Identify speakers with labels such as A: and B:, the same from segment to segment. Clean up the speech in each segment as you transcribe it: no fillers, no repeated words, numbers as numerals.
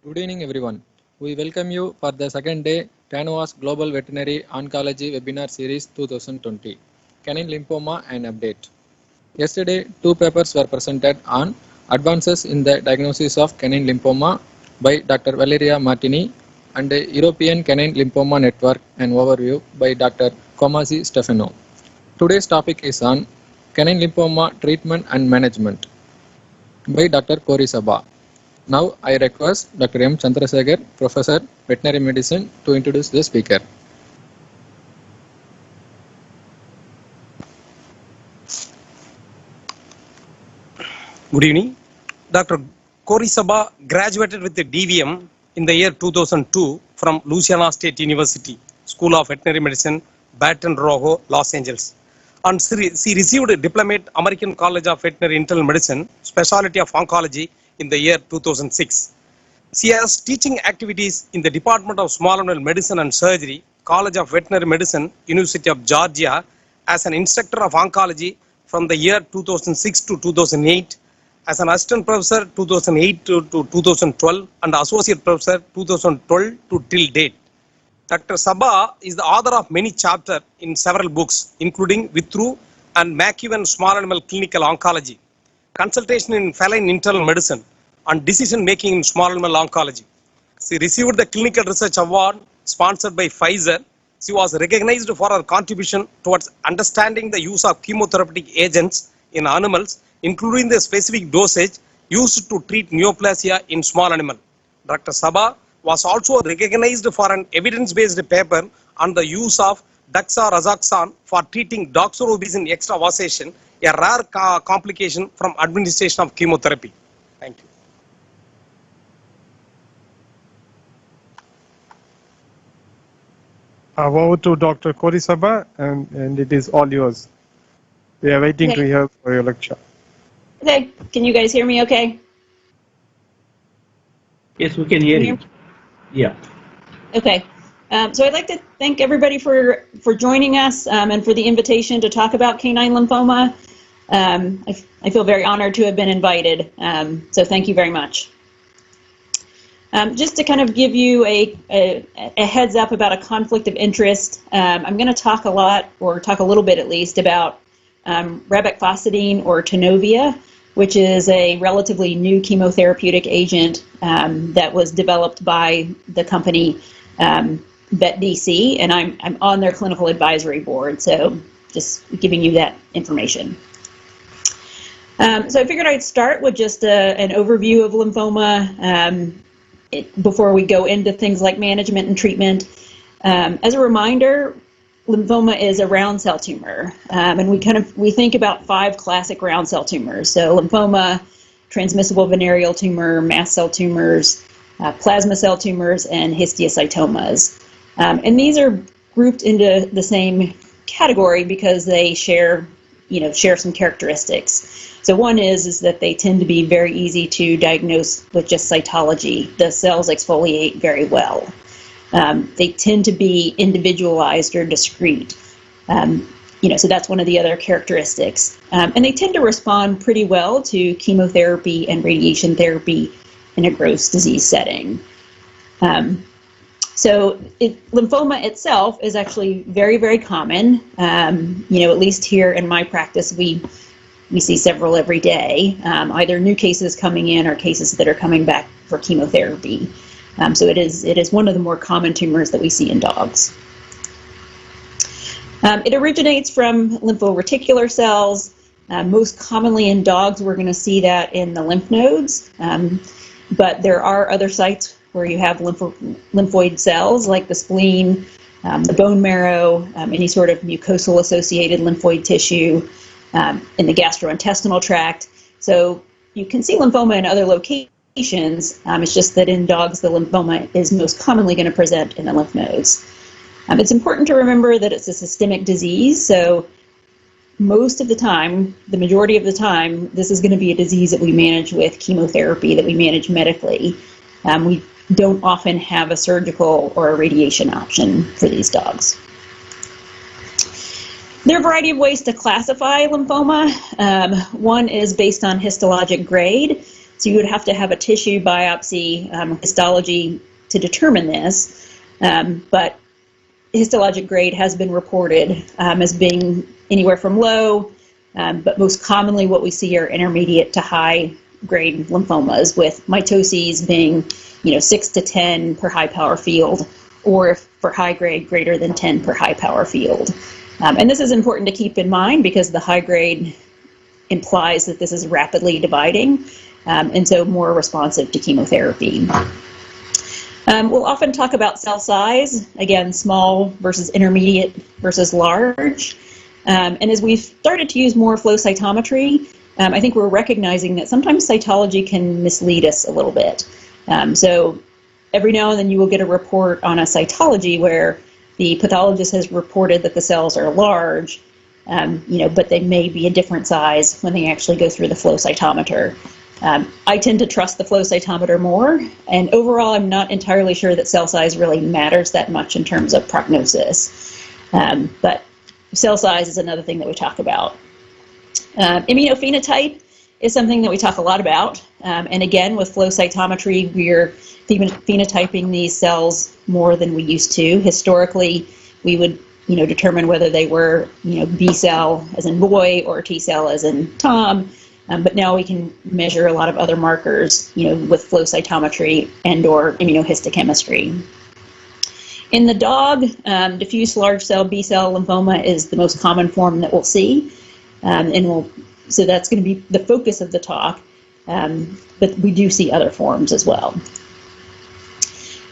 A: Good evening everyone. We welcome you for the second day TANUVAS Global Veterinary Oncology Webinar Series 2020, Canine Lymphoma and Update. Yesterday, two papers were presented on advances in the diagnosis of canine lymphoma by Dr. Valeria Martini and the European Canine Lymphoma Network and Overview by Dr. Comasi Stefano. Today's topic is on canine lymphoma treatment and management by Dr. Saba. Now I request Dr. M. Chandrasekhar, Professor, Veterinary Medicine, to introduce the speaker.
B: Good evening. Dr. Saba graduated with the DVM in the year 2002 from Louisiana State University, School of Veterinary Medicine, Baton Rouge, Los Angeles. And she received a diplomate American College of Veterinary Internal Medicine, Specialty of Oncology in the year 2006. She has teaching activities in the Department of Small Animal Medicine and Surgery, College of Veterinary Medicine, University of Georgia, as an instructor of oncology from the year 2006 to 2008, as an assistant professor 2008 to 2012, and associate professor 2012 to till date. Dr. Saba is the author of many chapters in several books, including Withrow and McEwen Small Animal Clinical Oncology, Consultation in Feline Internal Medicine, and Decision Making in Small Animal Oncology. She received the Clinical Research Award sponsored by Pfizer. She was recognized for her contribution towards understanding the use of chemotherapeutic agents in animals, including the specific dosage used to treat neoplasia in small animal. Dr. Saba was also recognized for an evidence-based paper on the use of dexarazoxane for treating doxorubicin extravasation, a rare complication from administration of chemotherapy. Thank you.
C: Over to Dr. Saba, and it is all yours. We are waiting to hear for your lecture.
D: Okay, can you guys hear me okay?
E: Yes, we can hear you. Yeah.
D: Okay. So I'd like to thank everybody for joining us and for the invitation to talk about canine lymphoma. I feel very honored to have been invited, so thank you very much. Just to kind of give you a heads up about a conflict of interest, I'm going to talk a little bit at least, about rabeclocidine or TANUVAS, which is a relatively new chemotherapeutic agent that was developed by the company VetDC, and I'm on their clinical advisory board, so just giving you that information. So I figured I'd start with just an overview of lymphoma before we go into things like management and treatment. As a reminder, lymphoma is a round cell tumor, and we think about 5 classic round cell tumors. So lymphoma, transmissible venereal tumor, mast cell tumors, plasma cell tumors, and histiocytomas. And these are grouped into the same category because they share some characteristics. So one is that they tend to be very easy to diagnose with just cytology. The cells exfoliate very well. They tend to be individualized or discrete. So that's one of the other characteristics. And they tend to respond pretty well to chemotherapy and radiation therapy in a gross disease setting. Lymphoma itself is actually very, very common. At least here in my practice, we see several every day, either new cases coming in or cases that are coming back for chemotherapy. So it is one of the more common tumors that we see in dogs. It originates from lymphoreticular cells. Most commonly in dogs, we're going to see that in the lymph nodes, but there are other sites where you have lymphoid cells like the spleen, the bone marrow, any sort of mucosal associated lymphoid tissue, in the gastrointestinal tract. So you can see lymphoma in other locations. It's just that in dogs, the lymphoma is most commonly going to present in the lymph nodes. It's important to remember that it's a systemic disease, so most of the time, the majority of the time, this is going to be a disease that we manage with chemotherapy, that we manage medically. We don't often have a surgical or a radiation option for these dogs. There are a variety of ways to classify lymphoma. One is based on histologic grade. So you would have to have a tissue biopsy, histology to determine this, but histologic grade has been reported as being anywhere from low, but most commonly what we see are intermediate to high grade lymphomas, with mitoses being 6 to 10 per high power field, or if for high grade, greater than 10 per high power field. And this is important to keep in mind because the high grade implies that this is rapidly dividing, and so more responsive to chemotherapy. We'll often talk about cell size, again, small versus intermediate versus large. And as we've started to use more flow cytometry, I think we're recognizing that sometimes cytology can mislead us a little bit. So every now and then you will get a report on a cytology where the pathologist has reported that the cells are large, but they may be a different size when they actually go through the flow cytometer. I tend to trust the flow cytometer more, and overall I'm not entirely sure that cell size really matters that much in terms of prognosis. But cell size is another thing that we talk about. Immunophenotype is something that we talk a lot about, and again, with flow cytometry, we're phenotyping these cells more than we used to. Historically, we would determine whether they were B cell as in boy or T cell as in Tom, but now we can measure a lot of other markers with flow cytometry and or immunohistochemistry. In the dog, diffuse large cell B cell lymphoma is the most common form that we'll see, so that's going to be the focus of the talk, but we do see other forms as well.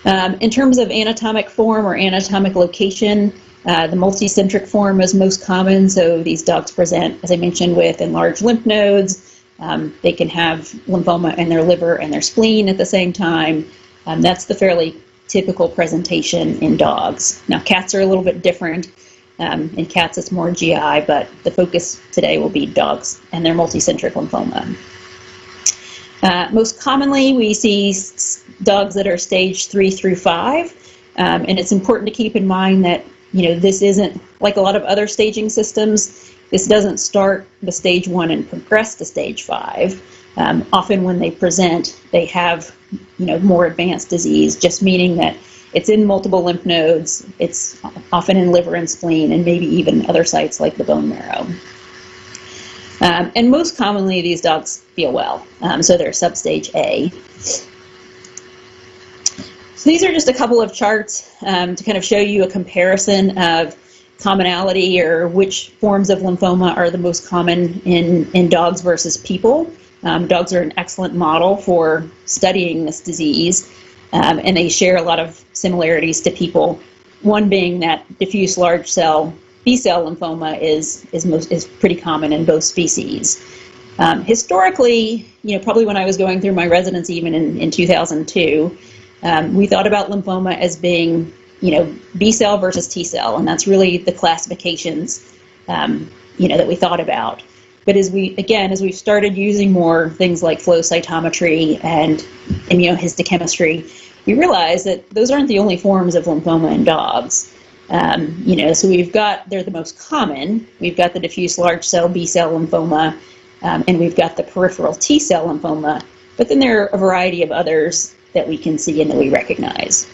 D: In terms of anatomic form or anatomic location, the multicentric form is most common, so these dogs present, as I mentioned, with enlarged lymph nodes. They can have lymphoma in their liver and their spleen at the same time. That's the fairly typical presentation in dogs. Now, cats are a little bit different. In cats, it's more GI, but the focus today will be dogs and their multicentric lymphoma. Most commonly, we see dogs that are stage 3 through 5, and it's important to keep in mind that this isn't like a lot of other staging systems. This doesn't start the stage 1 and progress to stage 5. Often when they present, they have more advanced disease, just meaning that it's in multiple lymph nodes, it's often in liver and spleen, and maybe even other sites like the bone marrow. And most commonly, these dogs feel well, so they're substage A. So these are just a couple of charts to kind of show you a comparison of commonality, or which forms of lymphoma are the most common in dogs versus people. Dogs are an excellent model for studying this disease, and they share a lot of similarities to people. One being that diffuse large cell B cell lymphoma is pretty common in both species. Historically, probably when I was going through my residency, even in 2002, we thought about lymphoma as being B cell versus T cell, and that's really the classifications that we thought about. But as we've started using more things like flow cytometry and immunohistochemistry, we realized that those aren't the only forms of lymphoma in dogs. So they're the most common. We've got the diffuse large cell B cell lymphoma, and we've got the peripheral T cell lymphoma, but then there are a variety of others that we can see and that we recognize.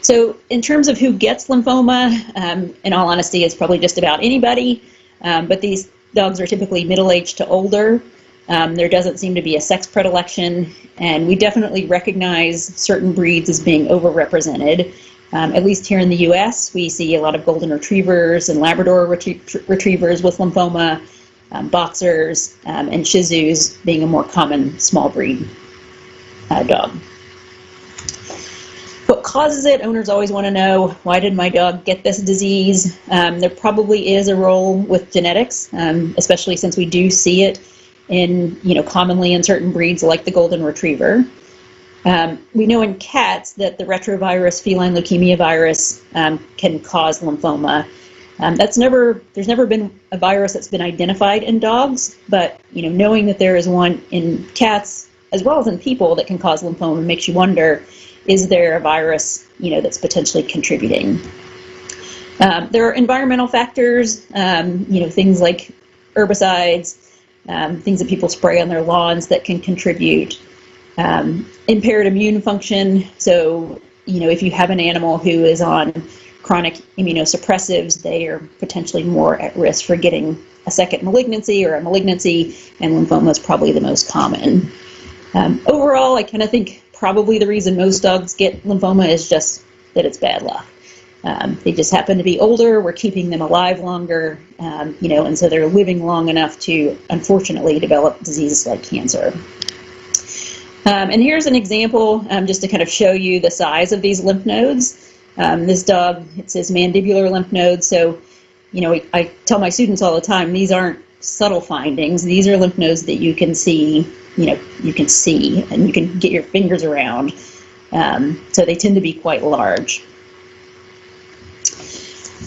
D: So in terms of who gets lymphoma, in all honesty, it's probably just about anybody, but these dogs are typically middle-aged to older. There doesn't seem to be a sex predilection, and we definitely recognize certain breeds as being overrepresented. At least here in the US, we see a lot of golden retrievers and Labrador retrievers with lymphoma, boxers, and Shih Tzus being a more common small breed dog. What causes it? Owners always want to know, why did my dog get this disease? There probably is a role with genetics, especially since we do see it commonly in certain breeds like the golden retriever. We know in cats that the retrovirus feline leukemia virus can cause lymphoma. There's never been a virus that's been identified in dogs, but knowing that there is one in cats as well as in people that can cause lymphoma makes you wonder, is there a virus that's potentially contributing? There are environmental factors, things like herbicides, things that people spray on their lawns that can contribute. Impaired immune function, so if you have an animal who is on chronic immunosuppressives, they are potentially more at risk for getting a second malignancy or a malignancy, and lymphoma is probably the most common. Overall, I kind of think probably the reason most dogs get lymphoma is just that it's bad luck. They just happen to be older, we're keeping them alive longer, and so they're living long enough to, unfortunately, develop diseases like cancer. And here's an example just to kind of show you the size of these lymph nodes. This dog, it says mandibular lymph nodes, so I tell my students all the time, these aren't subtle findings. These are lymph nodes that you can see, you can see and you can get your fingers around. So they tend to be quite large.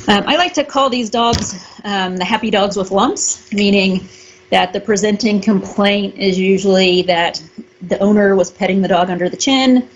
D: I like to call these dogs the happy dogs with lumps, meaning that the presenting complaint is usually that the owner was petting the dog under the chin.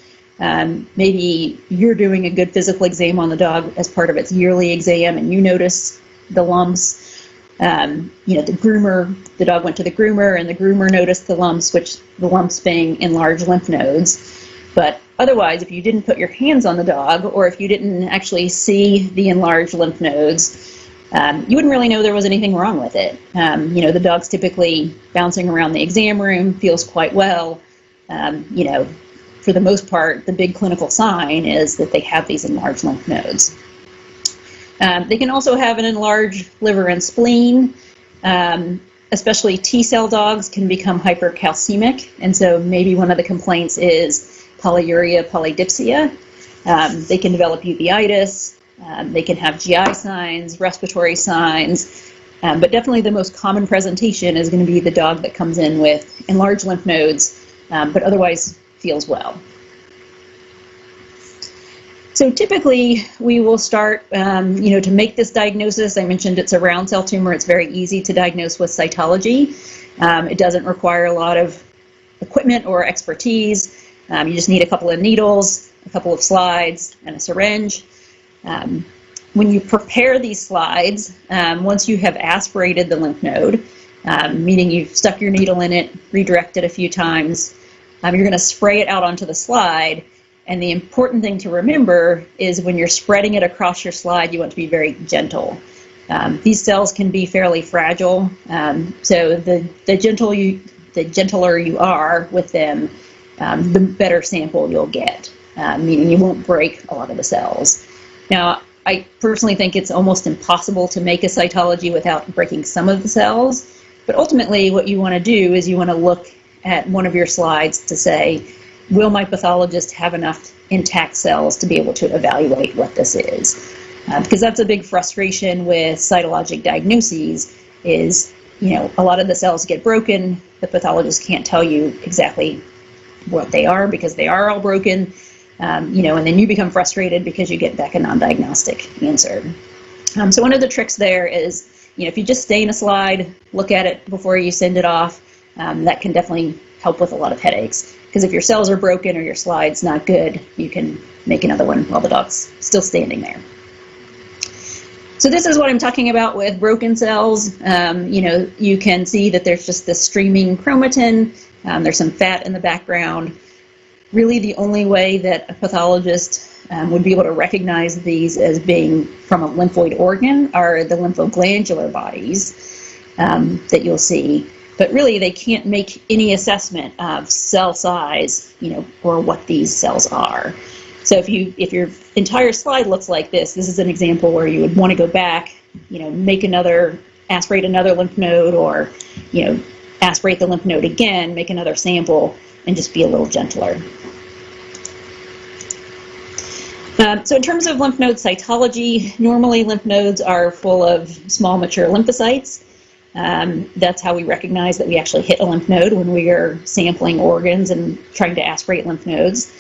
D: Maybe you're doing a good physical exam on the dog as part of its yearly exam and you notice the lumps. The dog went to the groomer and the groomer noticed the lumps, which the lumps being enlarged lymph nodes. But otherwise, if you didn't put your hands on the dog or if you didn't actually see the enlarged lymph nodes, you wouldn't really know there was anything wrong with it. The dog's typically bouncing around the exam room, feels quite well. For the most part, the big clinical sign is that they have these enlarged lymph nodes. They can also have an enlarged liver and spleen. Especially T-cell dogs can become hypercalcemic, and so maybe one of the complaints is polyuria, polydipsia. They can develop uveitis. They can have GI signs, respiratory signs, but definitely the most common presentation is going to be the dog that comes in with enlarged lymph nodes, but otherwise feels well. So typically we will start, to make this diagnosis. I mentioned it's a round cell tumor. It's very easy to diagnose with cytology. It doesn't require a lot of equipment or expertise. You just need a couple of needles, a couple of slides, and a syringe. When you prepare these slides, once you have aspirated the lymph node, meaning you've stuck your needle in it, redirected a few times, you're going to spray it out onto the slide. And the important thing to remember is when you're spreading it across your slide, you want to be very gentle. These cells can be fairly fragile, so the gentler you are with them, the better sample you'll get, meaning you won't break a lot of the cells. Now, I personally think it's almost impossible to make a cytology without breaking some of the cells, but ultimately what you want to do is you want to look at one of your slides to say, will my pathologist have enough intact cells to be able to evaluate what this is? Because that's a big frustration with cytologic diagnoses is, a lot of the cells get broken, the pathologist can't tell you exactly what they are because they are all broken, and then you become frustrated because you get back a non-diagnostic answer. So one of the tricks there is, if you just stain a slide, look at it before you send it off, that can definitely help with a lot of headaches. Because if your cells are broken or your slide's not good, you can make another one while the dog's still standing there. So this is what I'm talking about with broken cells. You can see that there's just this streaming chromatin. There's some fat in the background. Really the only way that a pathologist would be able to recognize these as being from a lymphoid organ are the lymphoglandular bodies that you'll see. But really, they can't make any assessment of cell size, or what these cells are. So if your entire slide looks like this is an example where you would want to go back, aspirate another lymph node, or, aspirate the lymph node again, make another sample, and just be a little gentler. So in terms of lymph node cytology, normally lymph nodes are full of small mature lymphocytes. That's how we recognize that we actually hit a lymph node when we are sampling organs and trying to aspirate lymph nodes.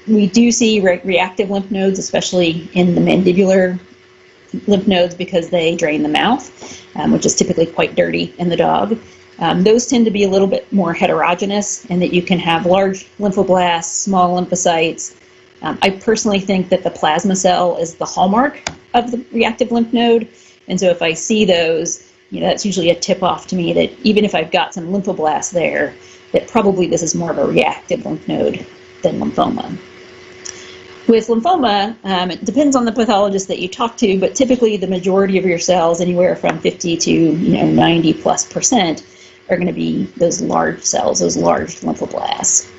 D: We do see reactive lymph nodes, especially in the mandibular lymph nodes because they drain the mouth, which is typically quite dirty in the dog. Those tend to be a little bit more heterogeneous in that you can have large lymphoblasts, small lymphocytes. I personally think that the plasma cell is the hallmark of the reactive lymph node, and so if I see those, that's usually a tip-off to me that even if I've got some lymphoblasts there, that probably this is more of a reactive lymph node than lymphoma. With lymphoma, it depends on the pathologist that you talk to, but typically the majority of your cells, anywhere from 50 to 90+%, are going to be those large cells, those large lymphoblasts.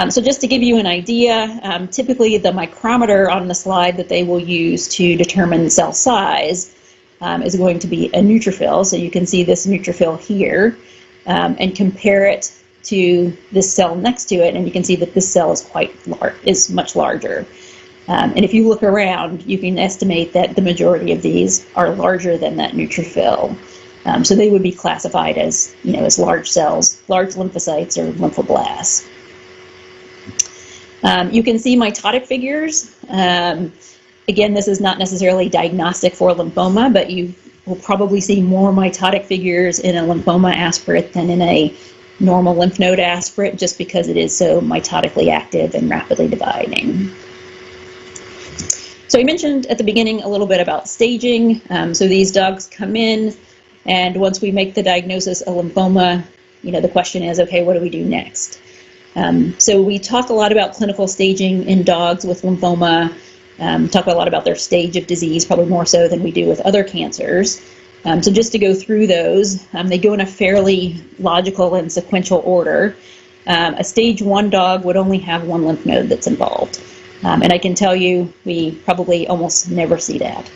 D: So just to give you an idea, typically the micrometer on the slide that they will use to determine cell size is going to be a neutrophil. So you can see this neutrophil here and compare it to this cell next to it, and you can see that this cell is is much larger. And if you look around, you can estimate that the majority of these are larger than that neutrophil. So they would be classified as, as large cells, large lymphocytes or lymphoblasts. You can see mitotic figures. Again, this is not necessarily diagnostic for lymphoma, but you will probably see more mitotic figures in a lymphoma aspirate than in a normal lymph node aspirate, just because it is so mitotically active and rapidly dividing. So I mentioned at the beginning a little bit about staging. So these dogs come in, and once we make the diagnosis of lymphoma, the question is, okay, what do we do next? So we talk a lot about clinical staging in dogs with lymphoma, talk a lot about their stage of disease, probably more so than we do with other cancers. So just to go through those, they go in a fairly logical and sequential order. A stage 1 dog would only have one lymph node that's involved. And I can tell you, we probably almost never see that.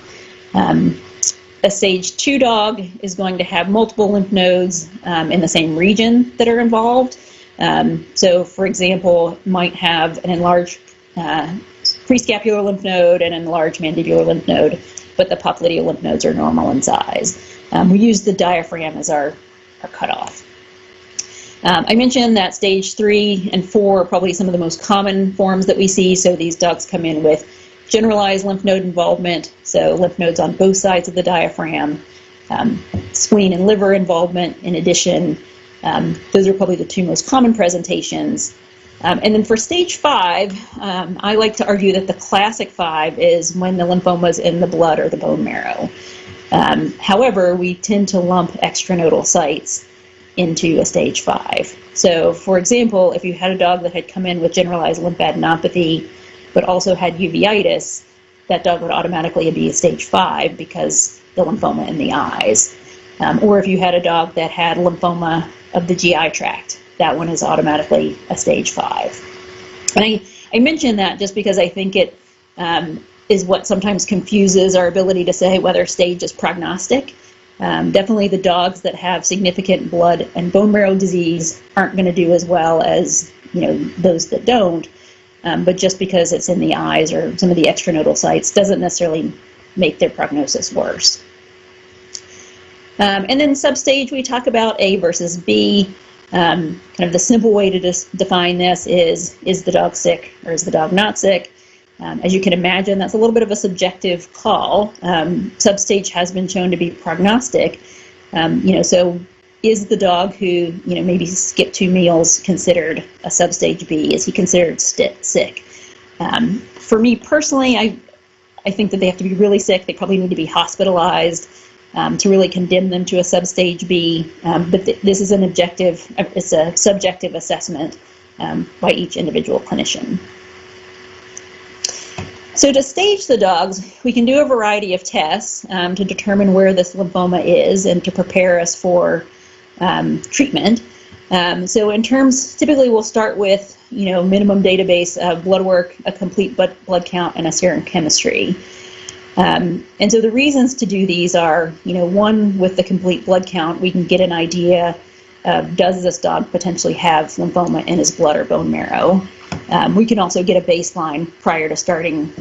D: A stage 2 dog is going to have multiple lymph nodes in the same region that are involved. So, for example, might have an enlarged prescapular lymph node and an enlarged mandibular lymph node, but the popliteal lymph nodes are normal in size. We use the diaphragm as our cutoff. I mentioned that stage 3 and 4 are probably some of the most common forms that we see. So these dogs come in with generalized lymph node involvement, so lymph nodes on both sides of the diaphragm, spleen and liver involvement in addition. Those are probably the two most common presentations. And then for stage 5, I like to argue that the classic 5 is when the lymphoma is in the blood or the bone marrow. However, we tend to lump extranodal sites into a stage 5. So, for example, if you had a dog that had come in with generalized lymphadenopathy, but also had uveitis, that dog would automatically be a stage 5 because the lymphoma in the eyes. Or if you had a dog that had lymphoma of the GI tract, that one is automatically a stage 5. And I mention that just because I think it is what sometimes confuses our ability to say whether stage is prognostic. Definitely the dogs that have significant blood and bone marrow disease aren't going to do as well as those that don't. But just because it's in the eyes or some of the extranodal sites doesn't necessarily make their prognosis worse. And then substage, we talk about A versus B. Kind of the simple way to define this is the dog sick or is the dog not sick? As you can imagine, that's a little bit of a subjective call. Substage has been shown to be prognostic. So is the dog who maybe skipped 2 meals considered a substage B? Is he considered sick? For me personally, I think that they have to be really sick. They probably need to be hospitalized to really condemn them to a substage B. But this is it's a subjective assessment by each individual clinician. So to stage the dogs, we can do a variety of tests to determine where this lymphoma is and to prepare us for treatment. So in terms, typically we'll start with, minimum database of blood work, a complete blood count, and a serum chemistry. And so the reasons to do these are, one, with the complete blood count, we can get an idea of does this dog potentially have lymphoma in his blood or bone marrow. We can also get a baseline prior to starting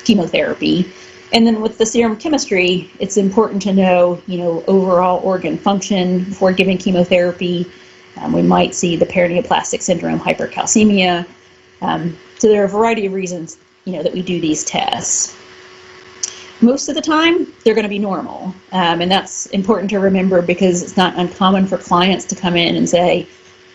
D: chemotherapy. And then with the serum chemistry, it's important to know, overall organ function before giving chemotherapy. We might see the paraneoplastic syndrome, hypercalcemia. So there are a variety of reasons, that we do these tests. Most of the time, they're going to be normal. And that's important to remember because it's not uncommon for clients to come in and say,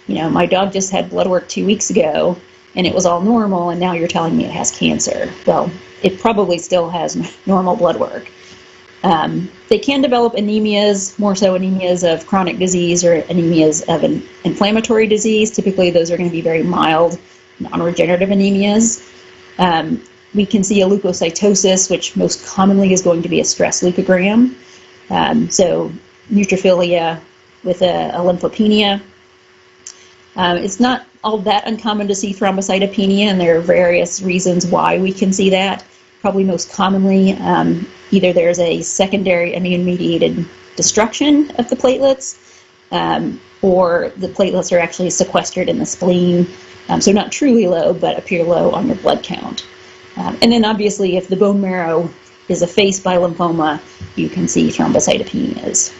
D: my dog just had blood work 2 weeks ago and it was all normal and now you're telling me it has cancer. Well, it probably still has normal blood work. They can develop anemias, more so anemias of chronic disease or anemias of an inflammatory disease. Typically, those are going to be very mild, non-regenerative anemias. We can see a leukocytosis, which most commonly is going to be a stress leukogram. So neutrophilia with a lymphopenia. It's not all that uncommon to see thrombocytopenia, and there are various reasons why we can see that. Probably most commonly, either there's a secondary immune-mediated destruction of the platelets, or the platelets are actually sequestered in the spleen, so not truly low, but appear low on your blood count. And then obviously, if the bone marrow is effaced by lymphoma, you can see thrombocytopenias.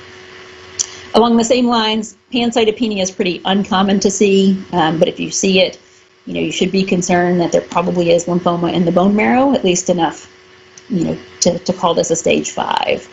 D: Along the same lines, pancytopenia is pretty uncommon to see, but if you see it, you should be concerned that there probably is lymphoma in the bone marrow, at least enough, to call this a stage 5.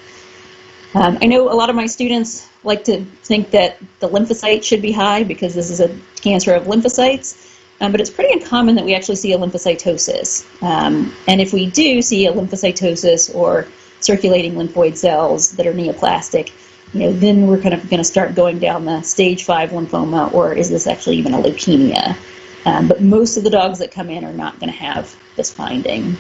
D: I know a lot of my students like to think that the lymphocytes should be high because this is a cancer of lymphocytes, but it's pretty uncommon that we actually see a lymphocytosis. And if we do see a lymphocytosis or circulating lymphoid cells that are neoplastic, then we're kind of going to start going down the stage 5 lymphoma, or is this actually even a leukemia? But most of the dogs that come in are not going to have this finding.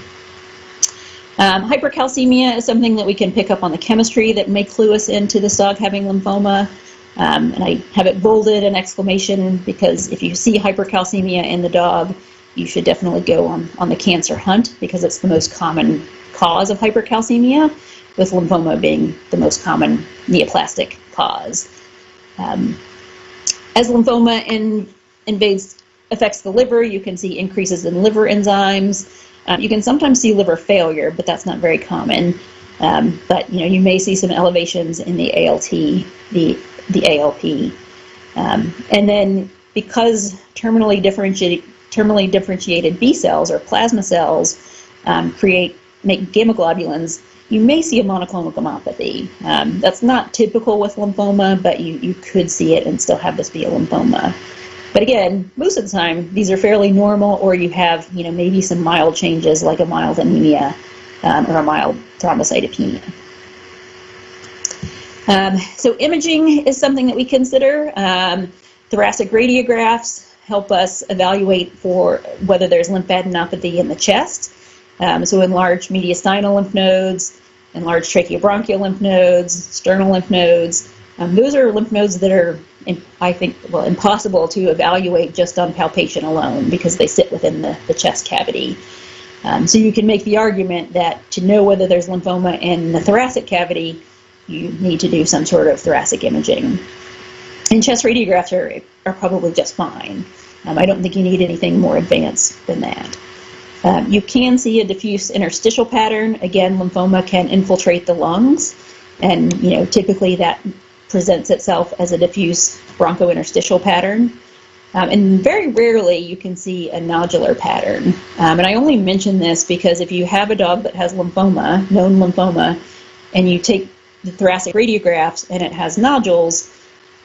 D: Hypercalcemia is something that we can pick up on the chemistry that may clue us into this dog having lymphoma. And I have it bolded an exclamation because if you see hypercalcemia in the dog, you should definitely go on the cancer hunt because it's the most common cause of hypercalcemia, with lymphoma being the most common neoplastic cause. As lymphoma affects the liver, you can see increases in liver enzymes. You can sometimes see liver failure, but that's not very common. But you may see some elevations in the ALT, the ALP. And then because terminally differentiated B cells or plasma cells make gamma globulins, you may see a monoclonal gammopathy. That's not typical with lymphoma, but you could see it and still have this be a lymphoma. But again, most of the time, these are fairly normal, or you have, maybe some mild changes like a mild anemia or a mild thrombocytopenia. So imaging is something that we consider. Thoracic radiographs help us evaluate for whether there's lymphadenopathy in the chest. So enlarged mediastinal lymph nodes, enlarged tracheobronchial lymph nodes, sternal lymph nodes. Those are lymph nodes that are, I think, impossible to evaluate just on palpation alone because they sit within the chest cavity. So you can make the argument that to know whether there's lymphoma in the thoracic cavity, you need to do some sort of thoracic imaging. And chest radiographs are probably just fine. I don't think you need anything more advanced than that. You can see a diffuse interstitial pattern. Again, lymphoma can infiltrate the lungs, and typically that presents itself as a diffuse bronchointerstitial pattern. And very rarely you can see a nodular pattern. And I only mention this because if you have a dog that has lymphoma, known lymphoma, and you take the thoracic radiographs and it has nodules,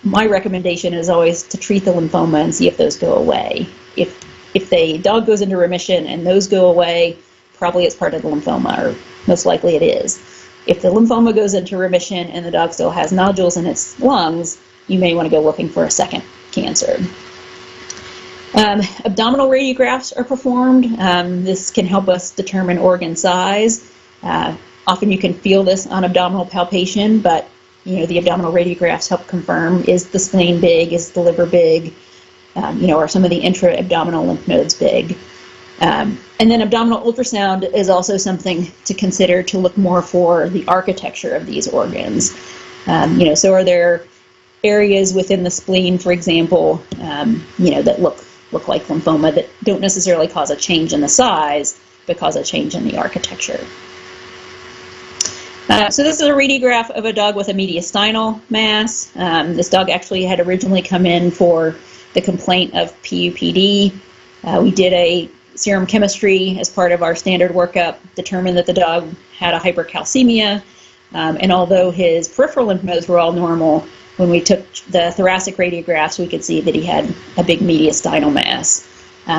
D: my recommendation is always to treat the lymphoma and see if those go away. If the dog goes into remission and those go away, probably it's part of the lymphoma, or most likely it is. If the lymphoma goes into remission and the dog still has nodules in its lungs, you may want to go looking for a second cancer. Abdominal radiographs are performed. This can help us determine organ size. Often you can feel this on abdominal palpation, but the abdominal radiographs help confirm, is the spleen big, is the liver big, are some of the intra-abdominal lymph nodes big. And then abdominal ultrasound is also something to consider to look more for the architecture of these organs. So are there areas within the spleen, for example, that look like lymphoma that don't necessarily cause a change in the size, but cause a change in the architecture. So this is a radiograph of a dog with a mediastinal mass. This dog actually had originally come in for the complaint of PUPD. We did a serum chemistry as part of our standard workup, determined that the dog had a hypercalcemia, and although his peripheral lymph nodes were all normal, when we took the thoracic radiographs, we could see that he had a big mediastinal mass,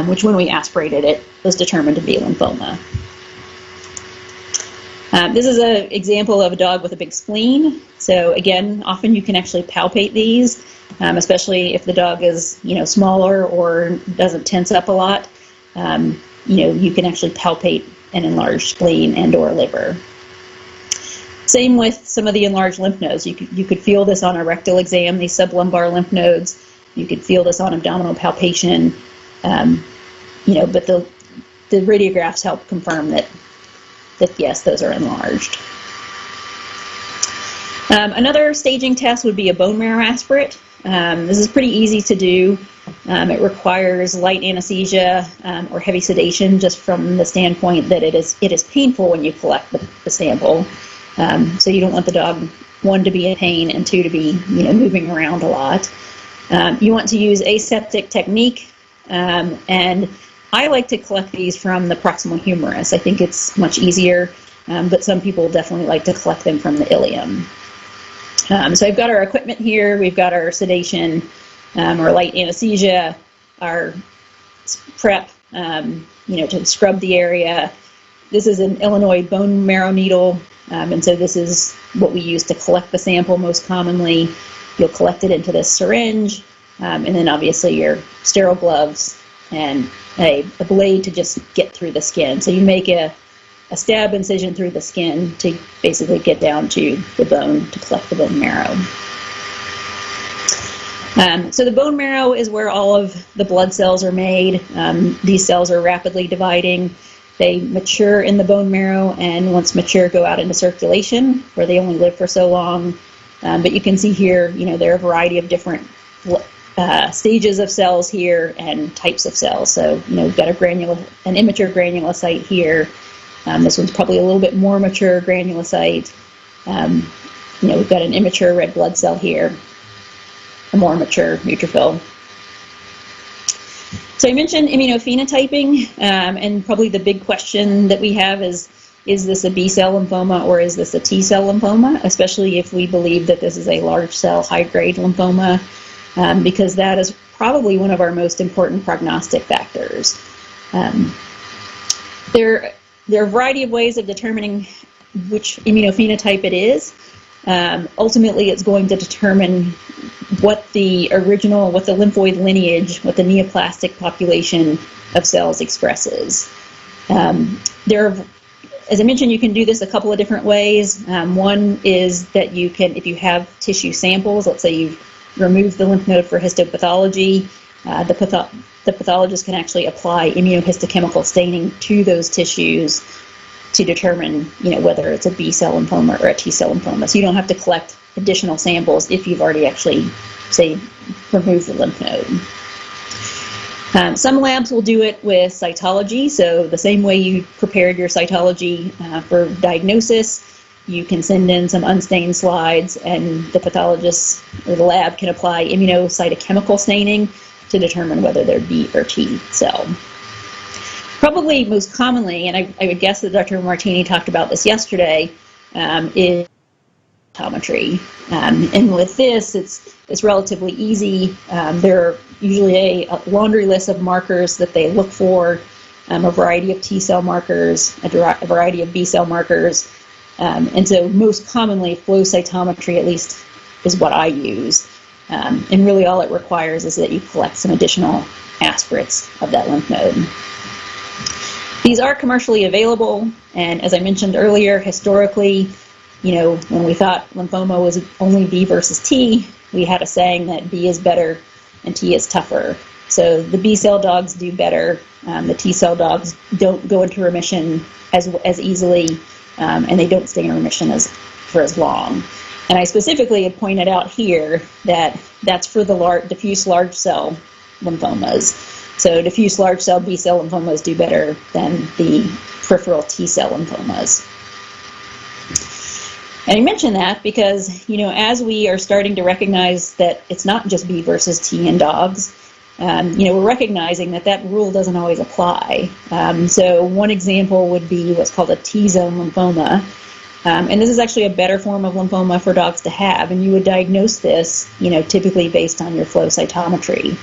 D: which when we aspirated it was determined to be lymphoma. This is an example of a dog with a big spleen. So again, often you can actually palpate these, especially if the dog is, smaller or doesn't tense up a lot. You can actually palpate an enlarged spleen and or liver. Same with some of the enlarged lymph nodes. You could feel this on a rectal exam, these sublumbar lymph nodes. You could feel this on abdominal palpation, but the radiographs help confirm that yes, those are enlarged. Another staging test would be a bone marrow aspirate. This is pretty easy to do. It requires light anesthesia or heavy sedation, just from the standpoint that it is painful when you collect the sample. So you don't want the dog, one, to be in pain, and two, to be moving around a lot. You want to use aseptic technique, and I like to collect these from the proximal humerus. I think it's much easier, but some people definitely like to collect them from the ileum. So I've got our equipment here. We've got our sedation, our light anesthesia, our prep, to scrub the area. This is an Illinois bone marrow needle, and so this is what we use to collect the sample most commonly. You'll collect it into this syringe, and then obviously your sterile gloves and a blade to just get through the skin. So you make a stab incision through the skin to basically get down to the bone to collect the bone marrow. So the bone marrow is where all of the blood cells are made. These cells are rapidly dividing. They mature in the bone marrow, and once mature, go out into circulation, where they only live for so long. But you can see here, there are a variety of different stages of cells here and types of cells. So, we've got an immature granulocyte here. This one's probably a little bit more mature granulocyte. We've got an immature red blood cell here, a more mature neutrophil. So I mentioned immunophenotyping, and probably the big question that we have is this a B-cell lymphoma or is this a T-cell lymphoma, especially if we believe that this is a large cell, high-grade lymphoma, because that is probably one of our most important prognostic factors. There are a variety of ways of determining which immunophenotype it is. Ultimately, it's going to determine what the lymphoid lineage, what the neoplastic population of cells expresses. As I mentioned, you can do this a couple of different ways. One is that you can, if you have tissue samples, let's say you've removed the lymph node for histopathology, the pathologist can actually apply immunohistochemical staining to those tissues to determine, whether it's a B-cell lymphoma or a T-cell lymphoma. So you don't have to collect additional samples if you've already actually, say, removed the lymph node. Some labs will do it with cytology. So the same way you prepared your cytology for diagnosis, you can send in some unstained slides, and the pathologist or the lab can apply immunocytochemical staining to determine whether they're B or T cell. Probably most commonly, and I would guess that Dr. Martini talked about this yesterday, is cytometry. And with this, it's relatively easy. There are usually a laundry list of markers that they look for, a variety of T-cell markers, a variety of B-cell markers. And so most commonly, flow cytometry, at least, is what I use. And really all it requires is that you collect some additional aspirates of that lymph node. These are commercially available, and as I mentioned earlier, historically, when we thought lymphoma was only B versus T, we had a saying that B is better and T is tougher. So the B-cell dogs do better, the T-cell dogs don't go into remission as easily, and they don't stay in remission for as long. And I specifically had pointed out here that that's for the diffuse large cell lymphomas. So diffuse large cell B-cell lymphomas do better than the peripheral T-cell lymphomas. And I mention that because, as we are starting to recognize that it's not just B versus T in dogs, we're recognizing that rule doesn't always apply. So one example would be what's called a T-zone lymphoma. And this is actually a better form of lymphoma for dogs to have, and you would diagnose this, typically based on your flow cytometry.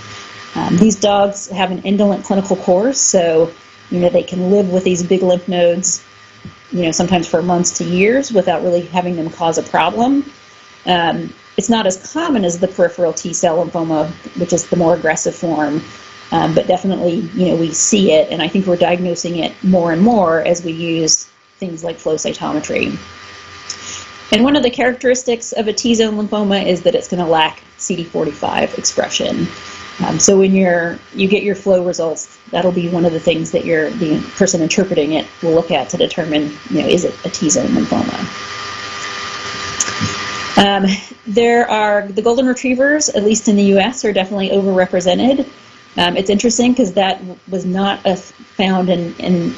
D: These dogs have an indolent clinical course, so they can live with these big lymph nodes sometimes for months to years without really having them cause a problem. It's not as common as the peripheral T-cell lymphoma, which is the more aggressive form, but definitely, we see it, and I think we're diagnosing it more and more as we use things like flow cytometry. And one of the characteristics of a T-zone lymphoma is that it's going to lack CD45 expression. So when you get your flow results, that'll be one of the things that the person interpreting it will look at to determine, is it a T-zone lymphoma. The golden retrievers, at least in the U.S., are definitely overrepresented. It's interesting because that was not found in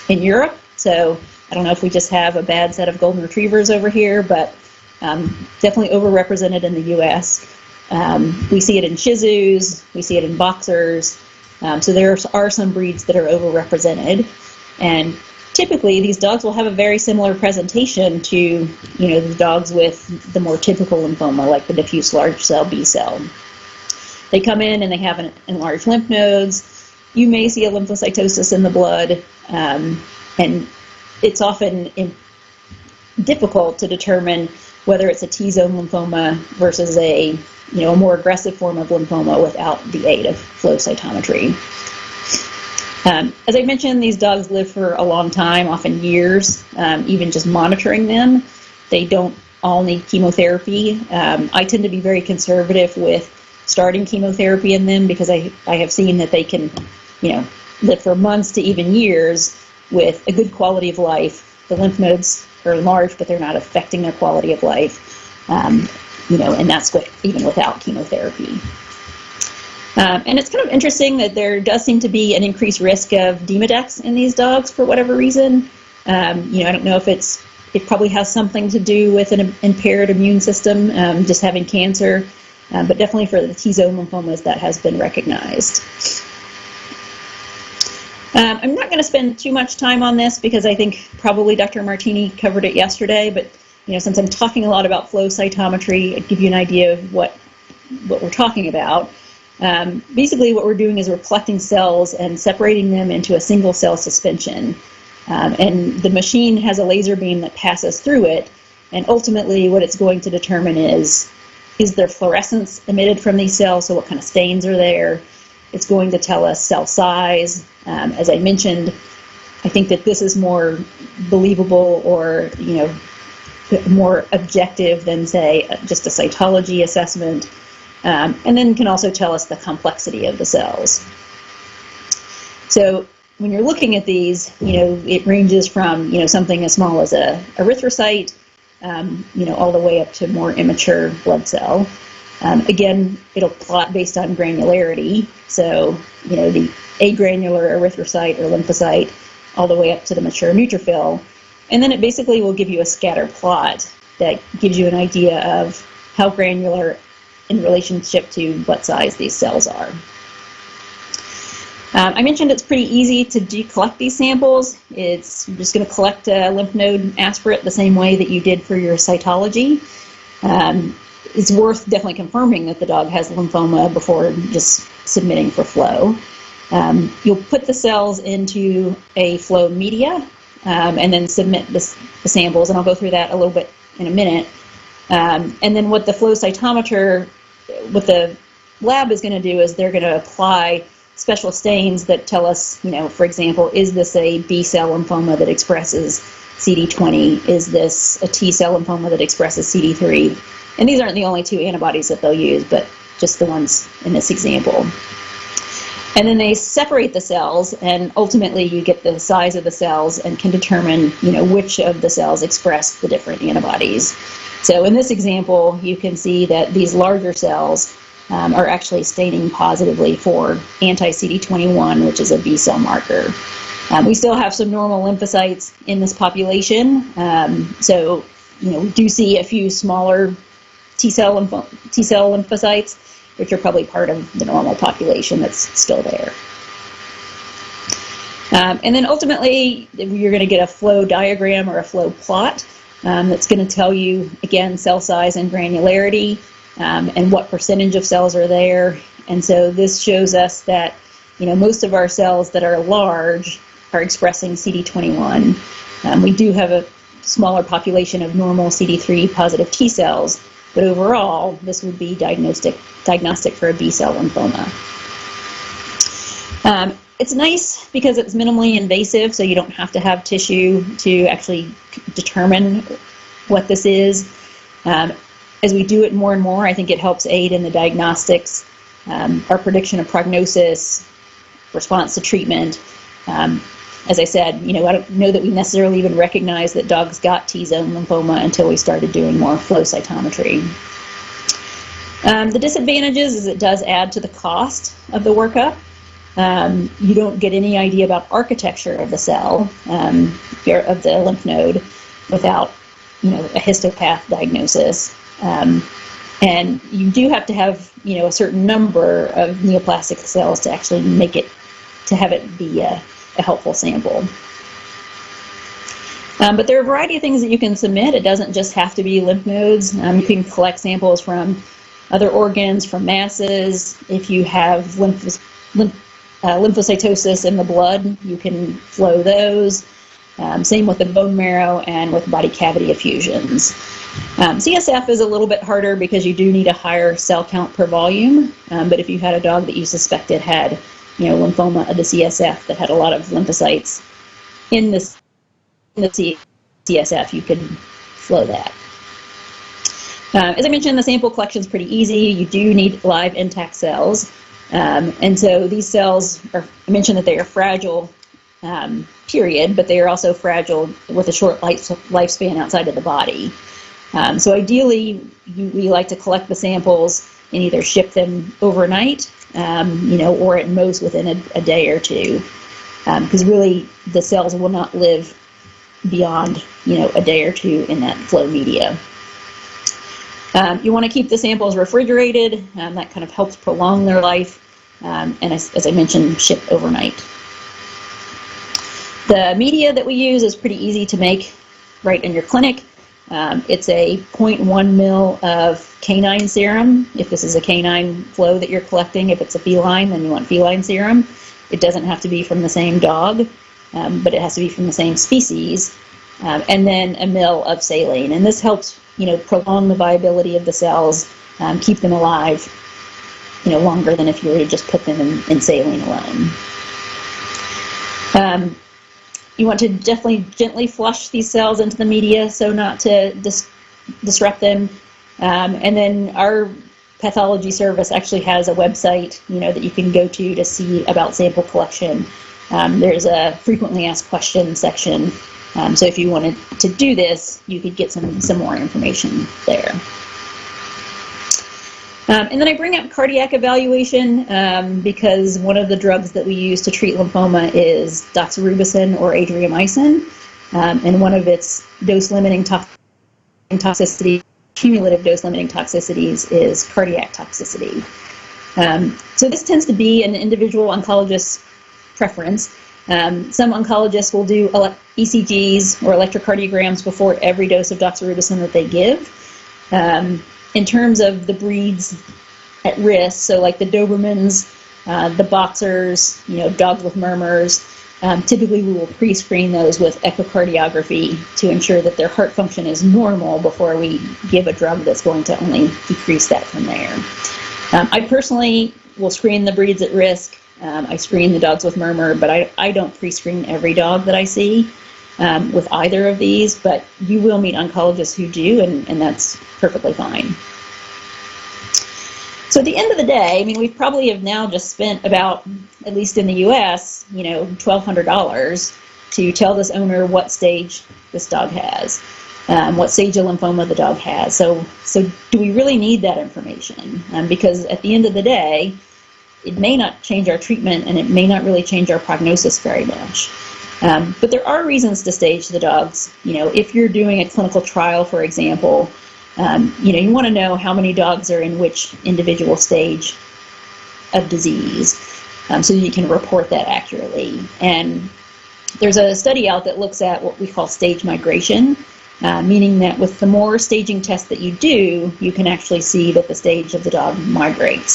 D: Europe. So I don't know if we just have a bad set of golden retrievers over here, but definitely overrepresented in the U.S. We see it in Shih Tzus, we see it in boxers. So there are some breeds that are overrepresented, and typically these dogs will have a very similar presentation to the dogs with the more typical lymphoma, like the diffuse large cell B cell. They come in and they have enlarged lymph nodes. You may see a lymphocytosis in the blood, and it's often difficult to determine whether it's a T-zone lymphoma versus a more aggressive form of lymphoma without the aid of flow cytometry. As I mentioned, these dogs live for a long time, often years, even just monitoring them. They don't all need chemotherapy. I tend to be very conservative with starting chemotherapy in them because I have seen that they can, live for months to even years with a good quality of life. The lymph nodes are enlarged, but they're not affecting their quality of life, and that's even without chemotherapy. And it's kind of interesting that there does seem to be an increased risk of Demodex in these dogs for whatever reason. I don't know if it probably has something to do with an impaired immune system, just having cancer, but definitely for the T-zone lymphomas that has been recognized. I'm not going to spend too much time on this because I think probably Dr. Martini covered it yesterday, but since I'm talking a lot about flow cytometry, I'll give you an idea of what we're talking about. Basically what we're doing is we're collecting cells and separating them into a single cell suspension. And the machine has a laser beam that passes through it, and ultimately what it's going to determine is there fluorescence emitted from these cells, so what kind of stains are there. It's going to tell us cell size. As I mentioned, I think that this is more believable or more objective than, say, just a cytology assessment. And then can also tell us the complexity of the cells. So when you're looking at these, it ranges from, something as small as a erythrocyte, all the way up to more immature blood cell. Again, it'll plot based on granularity. So, the agranular erythrocyte or lymphocyte all the way up to the mature neutrophil. And then it basically will give you a scatter plot that gives you an idea of how granular in relationship to what size these cells are. I mentioned it's pretty easy to collect these samples. You're just going to collect a lymph node aspirate the same way that you did for your cytology. It's worth definitely confirming that the dog has lymphoma before just submitting for flow. You'll put the cells into a flow media and then submit the samples, and I'll go through that a little bit in a minute. And then what the flow cytometer, what the lab is going to do is they're going to apply special stains that tell us, for example, is this a B-cell lymphoma that expresses CD20? Is this a T-cell lymphoma that expresses CD3? And these aren't the only two antibodies that they'll use, but just the ones in this example. And then they separate the cells, and ultimately you get the size of the cells and can determine, which of the cells express the different antibodies. So in this example, you can see that these larger cells are actually staining positively for anti-CD21, which is a B-cell marker. We still have some normal lymphocytes in this population, so we do see a few smaller T-cell lymphocytes, which are probably part of the normal population that's still there. And then ultimately, you're going to get a flow diagram or a flow plot that's going to tell you, again, cell size and granularity, and what percentage of cells are there. And so this shows us that, most of our cells that are large are expressing CD21. We do have a smaller population of normal CD3 positive T cells, but overall, this would be diagnostic for a B-cell lymphoma. It's nice because it's minimally invasive, so you don't have to have tissue to actually determine what this is. As we do it more and more, I think it helps aid in the diagnostics, our prediction of prognosis, response to treatment. As I said, I don't know that we necessarily even recognize that dogs got T-zone lymphoma until we started doing more flow cytometry. The disadvantages is it does add to the cost of the workup. You don't get any idea about architecture of the cell, of the lymph node, without a histopath diagnosis. And you do have to have a certain number of neoplastic cells to actually make it, to have it be a helpful sample. But there are a variety of things that you can submit. It doesn't just have to be lymph nodes. You can collect samples from other organs, from masses. If you have lymphocytosis in the blood, you can flow those. Same with the bone marrow and with body cavity effusions. CSF is a little bit harder because you do need a higher cell count per volume. But if you had a dog that you suspected had lymphoma of the CSF that had a lot of lymphocytes in the CSF, you can flow that. As I mentioned, the sample collection is pretty easy. You do need live intact cells. And so these cells I mentioned that they are fragile, period, but they are also fragile with a short lifespan outside of the body. So ideally, we like to collect the samples and either ship them overnight, or at most within a day or two, because really the cells will not live beyond, a day or two in that flow media. You want to keep the samples refrigerated. That kind of helps prolong their life, and as I mentioned, ship overnight. The media that we use is pretty easy to make right in your clinic. It's a 0.1 ml of canine serum. If this is a canine flow that you're collecting, if it's a feline, then you want feline serum. It doesn't have to be from the same dog, but it has to be from the same species. And then a ml of saline. And this helps, prolong the viability of the cells, keep them alive, longer than if you were to just put them in saline alone. You want to definitely gently flush these cells into the media so not to disrupt them. And then our pathology service actually has a website, that you can go to see about sample collection. There's a frequently asked questions section. So if you wanted to do this, you could get some more information there. And then I bring up cardiac evaluation because one of the drugs that we use to treat lymphoma is doxorubicin or adriamycin, and one of its dose-limiting toxicity, cumulative dose-limiting toxicities, is cardiac toxicity. So this tends to be an individual oncologist's preference. Some oncologists will do ECGs or electrocardiograms before every dose of doxorubicin that they give. In terms of the breeds at risk, so like the Dobermans, the Boxers, dogs with murmurs, typically we will pre-screen those with echocardiography to ensure that their heart function is normal before we give a drug that's going to only decrease that from there. I personally will screen the breeds at risk. I screen the dogs with murmur, but I don't pre-screen every dog that I see with either of these, but you will meet oncologists who do, and that's perfectly fine. So at the end of the day, we probably have now just spent about, at least in the US, $1,200 to tell this owner what stage this dog has, what stage of lymphoma the dog has. So do we really need that information? Because at the end of the day, it may not change our treatment and it may not really change our prognosis very much. But there are reasons to stage the dogs. If you're doing a clinical trial, for example, you want to know how many dogs are in which individual stage of disease, so you can report that accurately. And there's a study out that looks at what we call stage migration, meaning that with the more staging tests that you do, you can actually see that the stage of the dog migrates.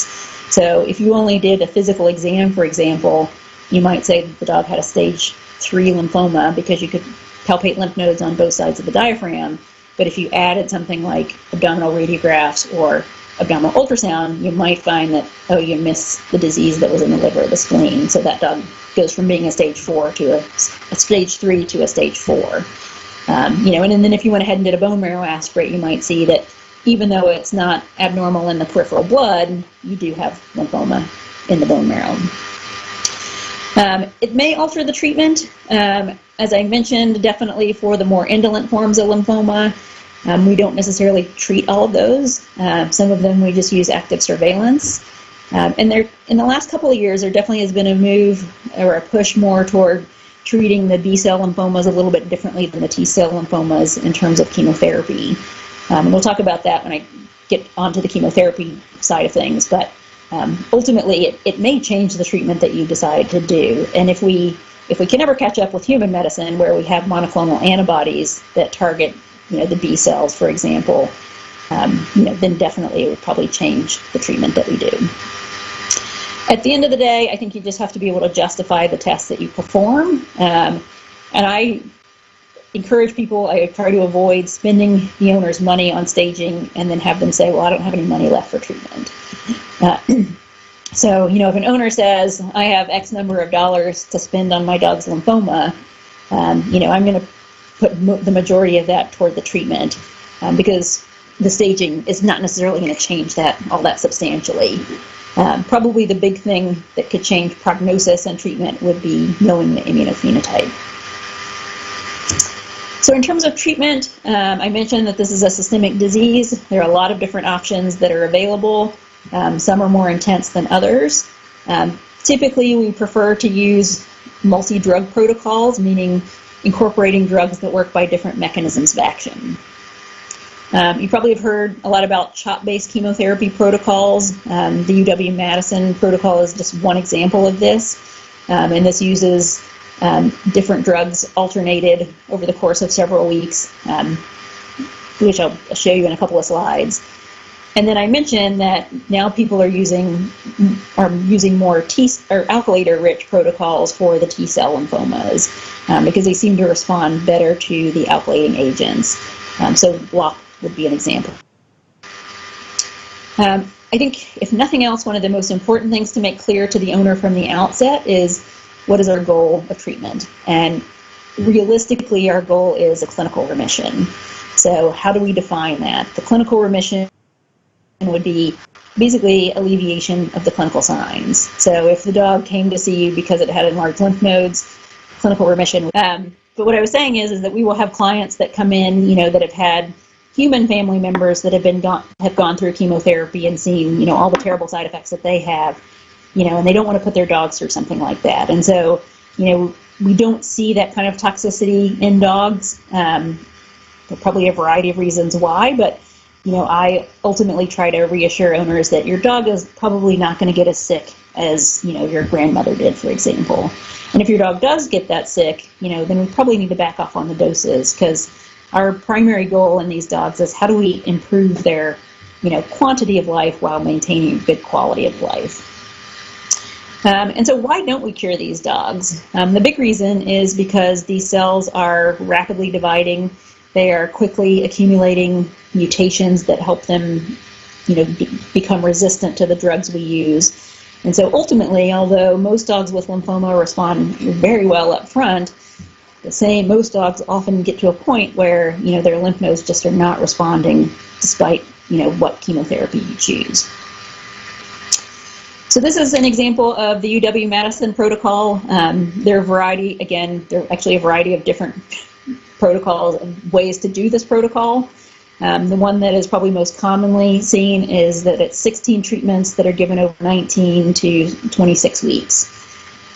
D: So if you only did a physical exam, for example, you might say that the dog had a stage 3 lymphoma because you could palpate lymph nodes on both sides of the diaphragm. But if you added something like abdominal radiographs or abdominal ultrasound, you might find that, oh, you missed the disease that was in the liver or the spleen. So that dog goes from being a stage 4 to a stage 3 to a stage 4. And then if you went ahead and did a bone marrow aspirate, you might see that even though it's not abnormal in the peripheral blood, you do have lymphoma in the bone marrow. It may alter the treatment. As I mentioned, definitely for the more indolent forms of lymphoma, we don't necessarily treat all of those. Some of them we just use active surveillance. And there, in the last couple of years, there definitely has been a move or a push more toward treating the B-cell lymphomas a little bit differently than the T-cell lymphomas in terms of chemotherapy. And we'll talk about that when I get onto the chemotherapy side of things. But ultimately, it may change the treatment that you decide to do. And if we can ever catch up with human medicine, where we have monoclonal antibodies that target, the B cells, for example, then definitely it would probably change the treatment that we do. At the end of the day, I think you just have to be able to justify the tests that you perform. And I encourage people, I try to avoid spending the owner's money on staging and then have them say, well, I don't have any money left for treatment. So, if an owner says, I have X number of dollars to spend on my dog's lymphoma, I'm going to put the majority of that toward the treatment because the staging is not necessarily going to change all that substantially. Probably the big thing that could change prognosis and treatment would be knowing the immunophenotype. So in terms of treatment, I mentioned that this is a systemic disease. There are a lot of different options that are available. Some are more intense than others. Typically, we prefer to use multi-drug protocols, meaning incorporating drugs that work by different mechanisms of action. You probably have heard a lot about CHOP-based chemotherapy protocols. The UW-Madison protocol is just one example of this, and this uses different drugs alternated over the course of several weeks, which I'll show you in a couple of slides. And then I mentioned that now people are using more alkylator-rich protocols for the T-cell lymphomas because they seem to respond better to the alkylating agents. So block would be an example. I think, if nothing else, one of the most important things to make clear to the owner from the outset is what is our goal of treatment. And realistically, our goal is a clinical remission. So how do we define that? The clinical remission would be basically alleviation of the clinical signs. So if the dog came to see you because it had enlarged lymph nodes, clinical remission. But what I was saying is that we will have clients that come in, that have had human family members that have gone through chemotherapy and seen, all the terrible side effects that they have, and they don't want to put their dogs through something like that. And so, we don't see that kind of toxicity in dogs. There are probably a variety of reasons why, but I ultimately try to reassure owners that your dog is probably not going to get as sick as, your grandmother did, for example. And if your dog does get that sick, then we probably need to back off on the doses, because our primary goal in these dogs is how do we improve their, quantity of life while maintaining good quality of life. And so why don't we cure these dogs? The big reason is because these cells are rapidly dividing. They are quickly accumulating mutations that help them, become resistant to the drugs we use. And so ultimately, although most dogs with lymphoma respond very well up front, most dogs often get to a point where, their lymph nodes just are not responding despite, what chemotherapy you choose. So this is an example of the UW-Madison protocol. There are actually a variety of different protocols and ways to do this protocol. The one that is probably most commonly seen is that it's 16 treatments that are given over 19 to 26 weeks.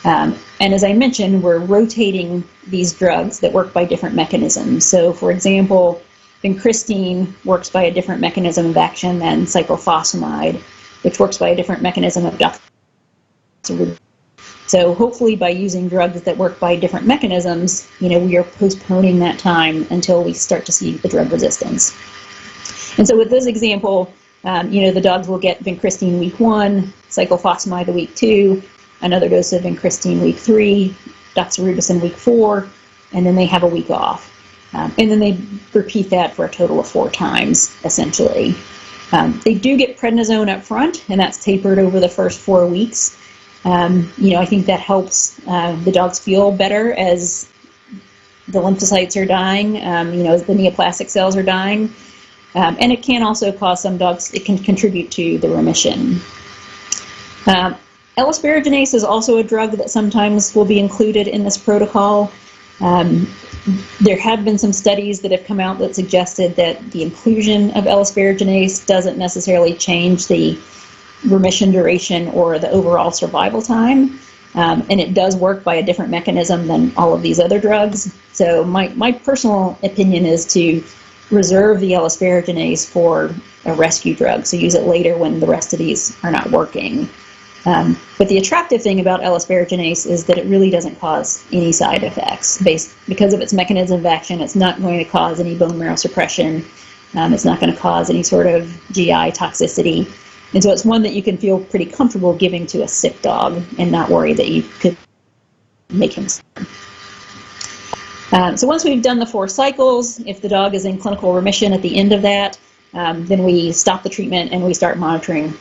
D: And as I mentioned, we're rotating these drugs that work by different mechanisms. So, for example, vincristine works by a different mechanism of action than cyclophosphamide, which works by a different mechanism of doxorubicin. So hopefully by using drugs that work by different mechanisms, we are postponing that time until we start to see the drug resistance. And so with this example, the dogs will get vincristine week 1, cyclophosphamide the week 2, another dose of vincristine week 3, doxorubicin week 4, and then they have a week off. And then they repeat that for a total of 4 times, essentially. They do get prednisone up front, and that's tapered over the first 4 weeks. I think that helps the dogs feel better as the lymphocytes are dying, as the neoplastic cells are dying. And it can also cause some dogs, it can contribute to the remission. L-asparaginase is also a drug that sometimes will be included in this protocol. There have been some studies that have come out that suggested that the inclusion of L-asparaginase doesn't necessarily change the remission duration or the overall survival time. And it does work by a different mechanism than all of these other drugs. So my personal opinion is to reserve the L-asparaginase for a rescue drug, so use it later when the rest of these are not working. But the attractive thing about L-asparaginase is that it really doesn't cause any side effects. Because of its mechanism of action, it's not going to cause any bone marrow suppression. It's not going to cause any sort of GI toxicity. And so it's one that you can feel pretty comfortable giving to a sick dog and not worry that you could make him sick. So once we've done the 4 cycles, if the dog is in clinical remission at the end of that, then we stop the treatment and we start monitoring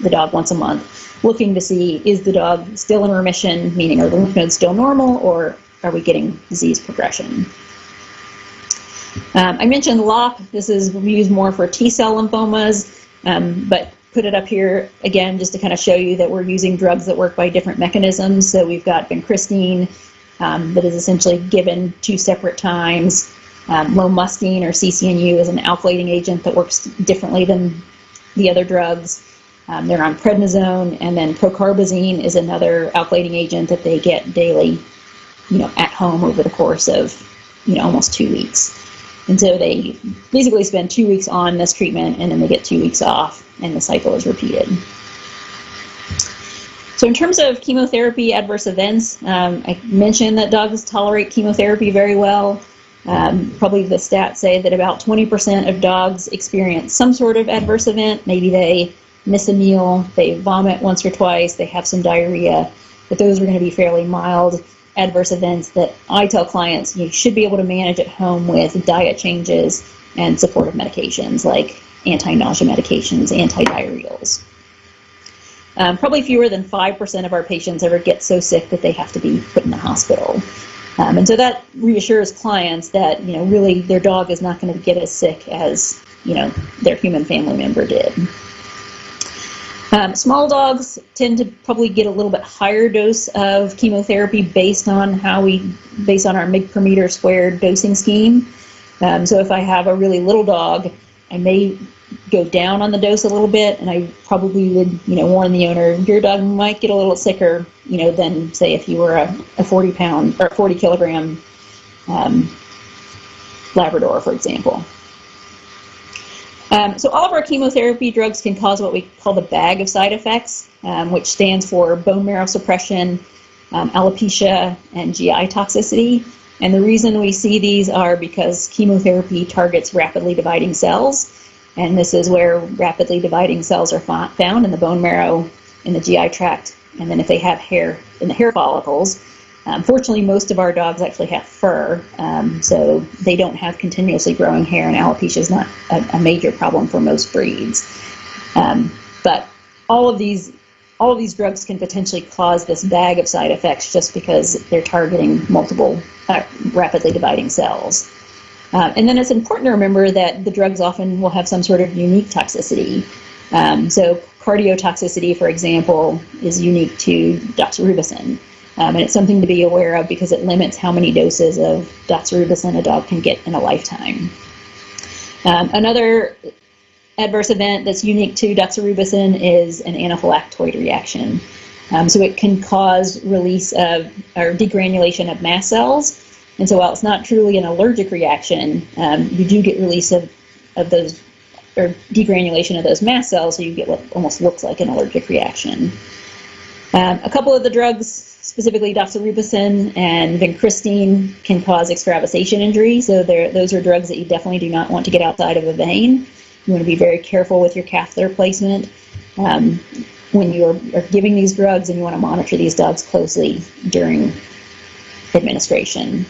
D: the dog once a month, looking to see, is the dog still in remission, meaning are the lymph nodes still normal, or are we getting disease progression? I mentioned LOP. This is used more for T-cell lymphomas, but put it up here again just to kind of show you that we're using drugs that work by different mechanisms. So we've got vincristine that is essentially given 2 separate times. Lomustine or CCNU is an alkylating agent that works differently than the other drugs. They're on prednisone, and then procarbazine is another alkylating agent that they get daily, at home over the course of, almost 2 weeks. And so they basically spend 2 weeks on this treatment, and then they get 2 weeks off, and the cycle is repeated. So in terms of chemotherapy adverse events, I mentioned that dogs tolerate chemotherapy very well. Probably the stats say that about 20% of dogs experience some sort of adverse event. Maybe they miss a meal, they vomit once or twice, they have some diarrhea, but those are going to be fairly mild adverse events that I tell clients you should be able to manage at home with diet changes and supportive medications like anti-nausea medications, anti-diarrheals. Probably fewer than 5% of our patients ever get so sick that they have to be put in the hospital. And so that reassures clients that, really their dog is not going to get as sick as, their human family member did. Small dogs tend to probably get a little bit higher dose of chemotherapy based on our mg per meter squared dosing scheme. So if I have a really little dog, I may go down on the dose a little bit, and I probably would, warn the owner, your dog might get a little sicker, than say if you were a 40-pound or 40-kilogram Labrador, for example. So all of our chemotherapy drugs can cause what we call the bag of side effects, which stands for bone marrow suppression, alopecia, and GI toxicity. And the reason we see these are because chemotherapy targets rapidly dividing cells, and this is where rapidly dividing cells are found in the bone marrow, in the GI tract, and then if they have hair in the hair follicles. Fortunately, most of our dogs actually have fur, so they don't have continuously growing hair, and alopecia is not a major problem for most breeds. But all of these drugs can potentially cause this bag of side effects just because they're targeting multiple rapidly dividing cells. And then it's important to remember that the drugs often will have some sort of unique toxicity. So cardiotoxicity, for example, is unique to doxorubicin. And it's something to be aware of because it limits how many doses of doxorubicin a dog can get in a lifetime. Another adverse event that's unique to doxorubicin is an anaphylactoid reaction. So it can cause release of or degranulation of mast cells. And so while it's not truly an allergic reaction, you do get release of those, or degranulation of those mast cells, so you get what almost looks like an allergic reaction. A couple of the drugs, specifically doxorubicin and vincristine, can cause extravasation injury. So those are drugs that you definitely do not want to get outside of a vein. You want to be very careful with your catheter placement. when you're giving these drugs, and you want to monitor these dogs closely during administration.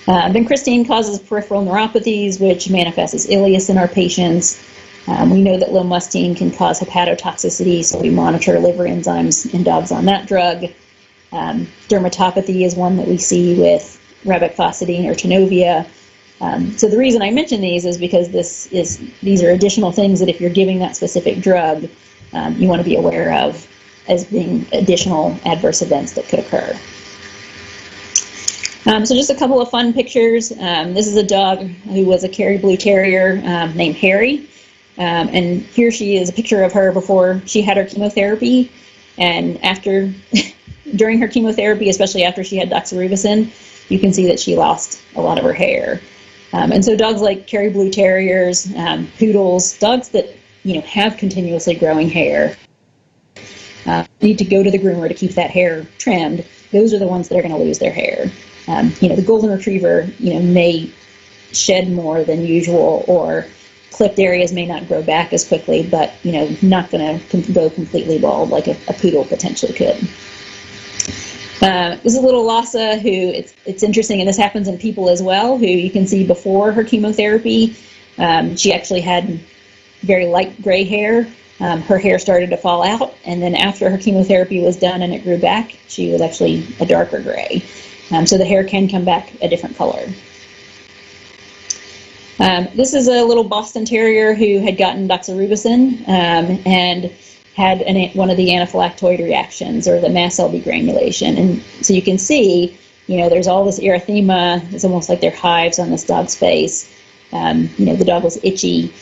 D: Vincristine causes peripheral neuropathies, which manifests as ileus in our patients. We know that lomustine can cause hepatotoxicity, so we monitor liver enzymes in dogs on that drug. Dermatopathy is one that we see with rabeclocidine or Tanovia. So the reason I mention these is because these are additional things that if you're giving that specific drug, you want to be aware of as being additional adverse events that could occur. So just a couple of fun pictures. This is a dog who was a Kerry Blue Terrier named Harry. And here she is, a picture of her before she had her chemotherapy. And after, during her chemotherapy, especially after she had doxorubicin, you can see that she lost a lot of her hair. And so dogs like Kerry Blue Terriers, poodles, dogs that have continuously growing hair, need to go to the groomer to keep that hair trimmed. Those are the ones that are going to lose their hair. The golden retriever, may shed more than usual, or clipped areas may not grow back as quickly, but not going to go completely bald like a poodle potentially could. This is a little Lhasa who, it's interesting, and this happens in people as well, who you can see before her chemotherapy, she actually had very light gray hair. Her hair started to fall out, and then after her chemotherapy was done and it grew back, she was actually a darker gray. So the hair can come back a different color. This is a little Boston Terrier who had gotten doxorubicin and had one of the anaphylactoid reactions, or the mast cell degranulation. And so you can see, there's all this erythema. It's almost like they're hives on this dog's face. The dog was itchy.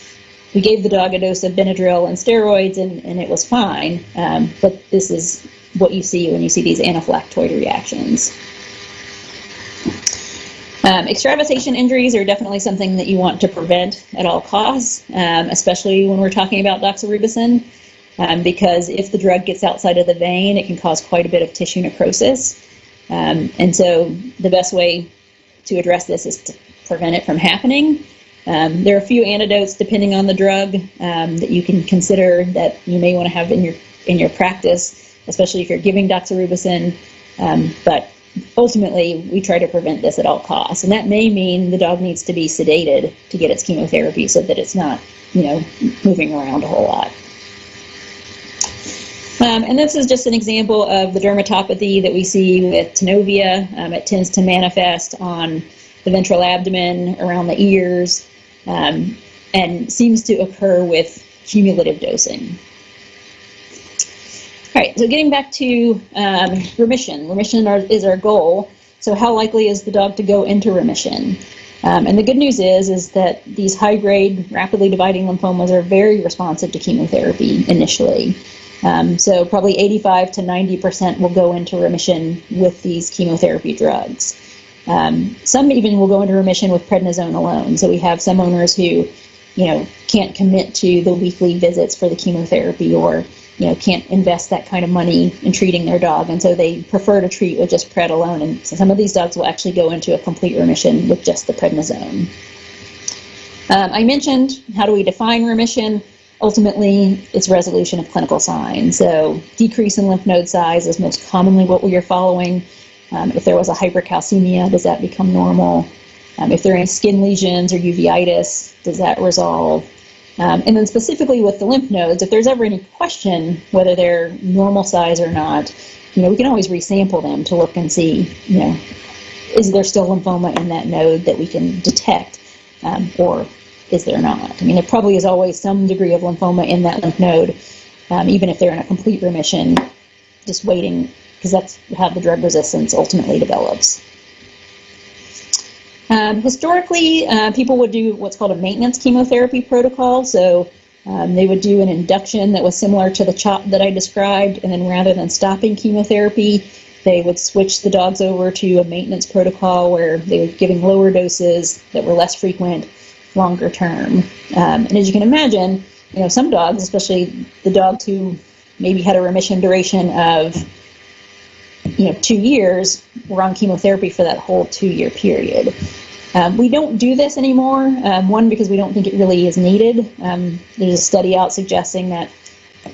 D: We gave the dog a dose of Benadryl and steroids, and it was fine. But this is what you see when you see these anaphylactoid reactions. Extravasation injuries are definitely something that you want to prevent at all costs, especially when we're talking about doxorubicin, because if the drug gets outside of the vein, it can cause quite a bit of tissue necrosis. And so the best way to address this is to prevent it from happening. There are a few antidotes depending on the drug that you can consider that you may want to have in your practice, especially if you're giving doxorubicin, but ultimately, we try to prevent this at all costs, and that may mean the dog needs to be sedated to get its chemotherapy so that it's not, moving around a whole lot. And this is just an example of the dermatopathy that we see with Tanovia. It tends to manifest on the ventral abdomen, around the ears, and seems to occur with cumulative dosing. All right, so getting back to remission. Remission is our goal. So how likely is the dog to go into remission? And the good news is that these high-grade, rapidly dividing lymphomas are very responsive to chemotherapy initially. So probably 85 to 90% will go into remission with these chemotherapy drugs. Some even will go into remission with prednisone alone. So we have some owners who, can't commit to the weekly visits for the chemotherapy, or can't invest that kind of money in treating their dog, and so they prefer to treat with just pred alone. And so some of these dogs will actually go into a complete remission with just the prednisone. I mentioned, how do we define remission? Ultimately, it's resolution of clinical signs. So decrease in lymph node size is most commonly what we are following. If there was a hypercalcemia, does that become normal? If there are any skin lesions or uveitis, does that resolve? And then specifically with the lymph nodes, if there's ever any question whether they're normal size or not, we can always resample them to look and see, is there still lymphoma in that node that we can detect, or is there not? I mean, there probably is always some degree of lymphoma in that lymph node, even if they're in a complete remission, just waiting, because that's how the drug resistance ultimately develops. Historically, people would do what's called a maintenance chemotherapy protocol. So they would do an induction that was similar to the CHOP that I described, and then rather than stopping chemotherapy, they would switch the dogs over to a maintenance protocol where they were giving lower doses that were less frequent, longer term. And as you can imagine, some dogs, especially the dogs who maybe had a remission duration of 2 years, were on chemotherapy for that whole 2-year period. We don't do this anymore, one, because we don't think it really is needed. There's a study out suggesting that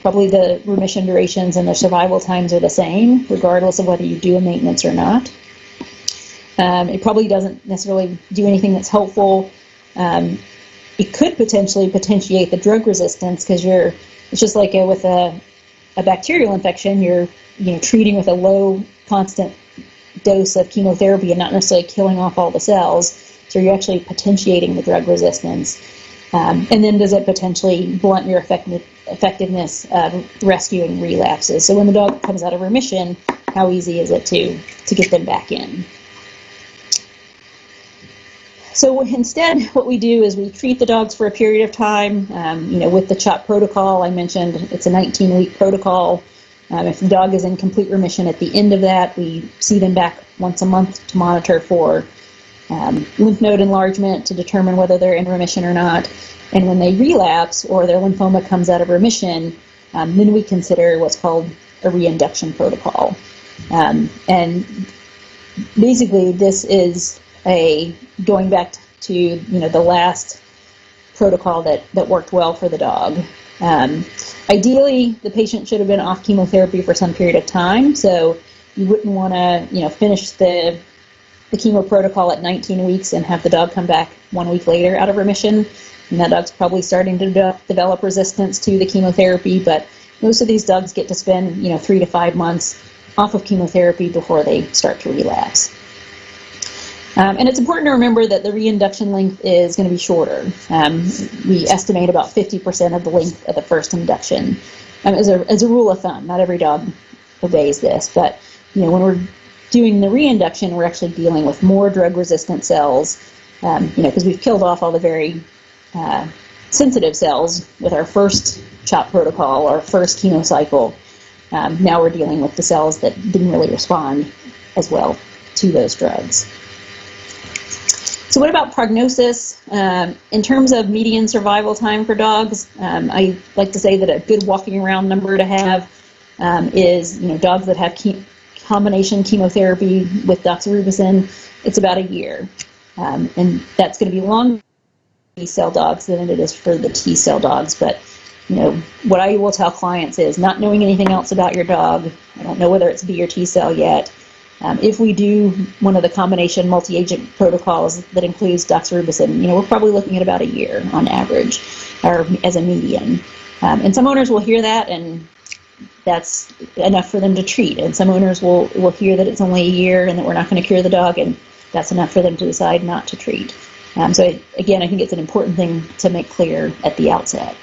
D: probably the remission durations and the survival times are the same, regardless of whether you do a maintenance or not. It probably doesn't necessarily do anything that's helpful. It could potentially potentiate the drug resistance because it's just like with a bacterial infection, you're treating with a low constant dose of chemotherapy and not necessarily killing off all the cells. So you're actually potentiating the drug resistance. And then does it potentially blunt your effectiveness of rescuing relapses? So when the dog comes out of remission, how easy is it to get them back in? So instead, what we do is we treat the dogs for a period of time. With the CHOP protocol, I mentioned it's a 19-week protocol. If the dog is in complete remission at the end of that, we see them back once a month to monitor for lymph node enlargement to determine whether they're in remission or not. And when they relapse or their lymphoma comes out of remission, then we consider what's called a reinduction protocol. And basically, this is going back to the last protocol that worked well for the dog. Ideally, the patient should have been off chemotherapy for some period of time, so you wouldn't want to finish the chemo protocol at 19 weeks and have the dog come back 1 week later out of remission. And that dog's probably starting to develop resistance to the chemotherapy, but most of these dogs get to spend 3 to 5 months off of chemotherapy before they start to relapse. And it's important to remember that the reinduction length is going to be shorter. We estimate about 50% of the length of the first induction. As a rule of thumb, not every dog obeys this, but when we're doing the reinduction, we're actually dealing with more drug-resistant cells, because we've killed off all the very sensitive cells with our first CHOP protocol, our first chemo cycle. Now we're dealing with the cells that didn't really respond as well to those drugs. So what about prognosis? In terms of median survival time for dogs, I like to say that a good walking around number to have is dogs that have combination chemotherapy with doxorubicin. It's about a year, and that's going to be longer for T-cell dogs than it is for the T-cell dogs. But what I will tell clients is not knowing anything else about your dog. I don't know whether it's B or T-cell yet. If we do one of the combination multi-agent protocols that includes doxorubicin, we're probably looking at about a year on average, or as a median. And some owners will hear that, and that's enough for them to treat. And some owners will hear that it's only a year and that we're not going to cure the dog, and that's enough for them to decide not to treat. So again, I think it's an important thing to make clear at the outset.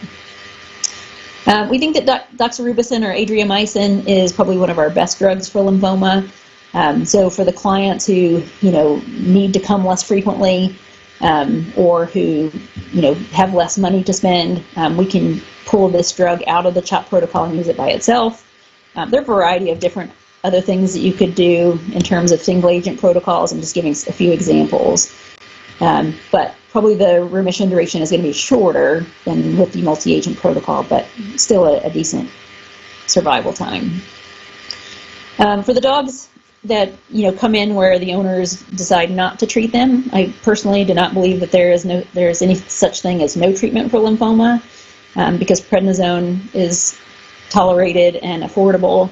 D: We think that doxorubicin or adriamycin is probably one of our best drugs for lymphoma. So for the clients who, need to come less frequently, or who, have less money to spend, we can pull this drug out of the CHOP protocol and use it by itself. There are a variety of different other things that you could do in terms of single agent protocols. I'm just giving a few examples. But probably the remission duration is going to be shorter than with the multi-agent protocol, but still a decent survival time. For the dogs that come in where the owners decide not to treat them, I personally do not believe that there is any such thing as no treatment for lymphoma, because prednisone is tolerated and affordable.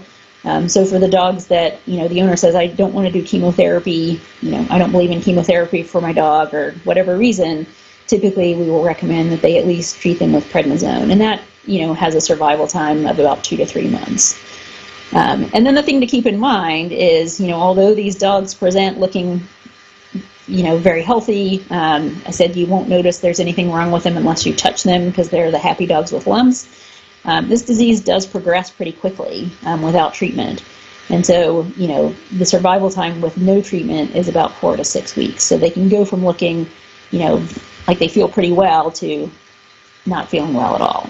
D: So for the dogs that the owner says, I don't want to do chemotherapy, I don't believe in chemotherapy for my dog or whatever reason, typically we will recommend that they at least treat them with prednisone, and that has a survival time of about 2 to 3 months. And then the thing to keep in mind is, although these dogs present looking, very healthy, I said you won't notice there's anything wrong with them unless you touch them because they're the happy dogs with lumps. This disease does progress pretty quickly without treatment. And so, the survival time with no treatment is about 4 to 6 weeks. So they can go from looking, like they feel pretty well to not feeling well at all.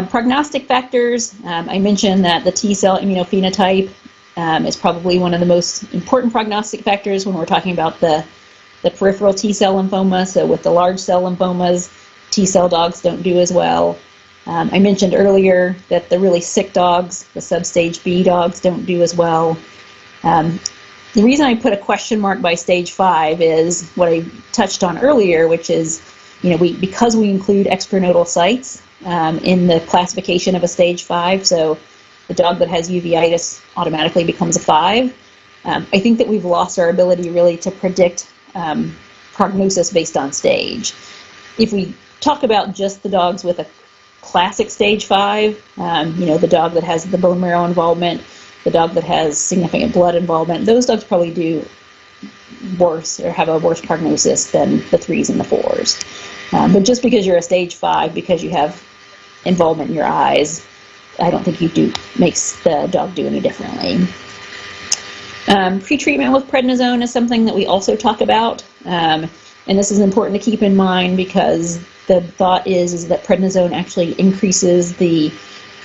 D: Prognostic factors, I mentioned that the T-cell immunophenotype is probably one of the most important prognostic factors when we're talking about the peripheral T-cell lymphoma. So with the large cell lymphomas, T-cell dogs don't do as well. I mentioned earlier that the really sick dogs, the substage B dogs, don't do as well. The reason I put a question mark by stage 5 is what I touched on earlier, which is, because we include extranodal sites in the classification of a stage 5. So the dog that has uveitis automatically becomes a 5. I think that we've lost our ability really to predict prognosis based on stage. If we talk about just the dogs with a classic stage 5, the dog that has the bone marrow involvement, the dog that has significant blood involvement, those dogs probably do worse or have a worse prognosis than the 3s and the 4s. But just because you're a stage 5, because you have involvement in your eyes, I don't think makes the dog do any differently. Pre-treatment with prednisone is something that we also talk about, and this is important to keep in mind because the thought is that prednisone actually increases the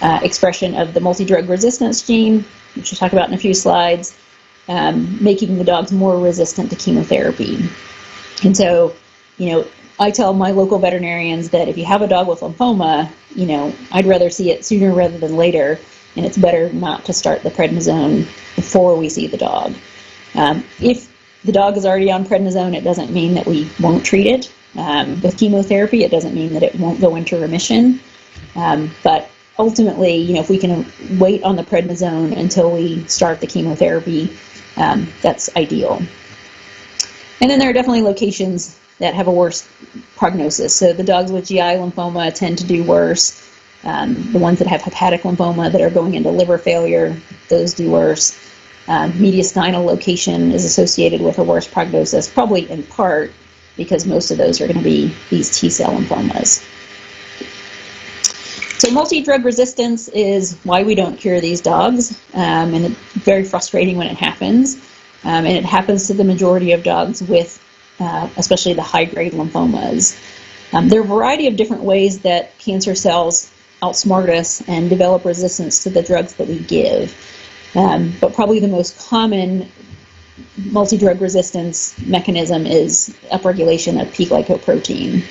D: expression of the multi-drug resistance gene, which we'll talk about in a few slides, making the dogs more resistant to chemotherapy. And so, I tell my local veterinarians that if you have a dog with lymphoma, I'd rather see it sooner rather than later, and it's better not to start the prednisone before we see the dog. If the dog is already on prednisone, it doesn't mean that we won't treat it. With chemotherapy, it doesn't mean that it won't go into remission. But ultimately, if we can wait on the prednisone until we start the chemotherapy, that's ideal. And then there are definitely locations that have a worse prognosis. So the dogs with GI lymphoma tend to do worse. The ones that have hepatic lymphoma that are going into liver failure, those do worse. Mediastinal location is associated with a worse prognosis, probably in part because most of those are going to be these T-cell lymphomas. So multi-drug resistance is why we don't cure these dogs, and it's very frustrating when it happens. And it happens to the majority of dogs with especially the high-grade lymphomas. There are a variety of different ways that cancer cells outsmart us and develop resistance to the drugs that we give. But probably the most common multi-drug resistance mechanism is upregulation of P-glycoprotein.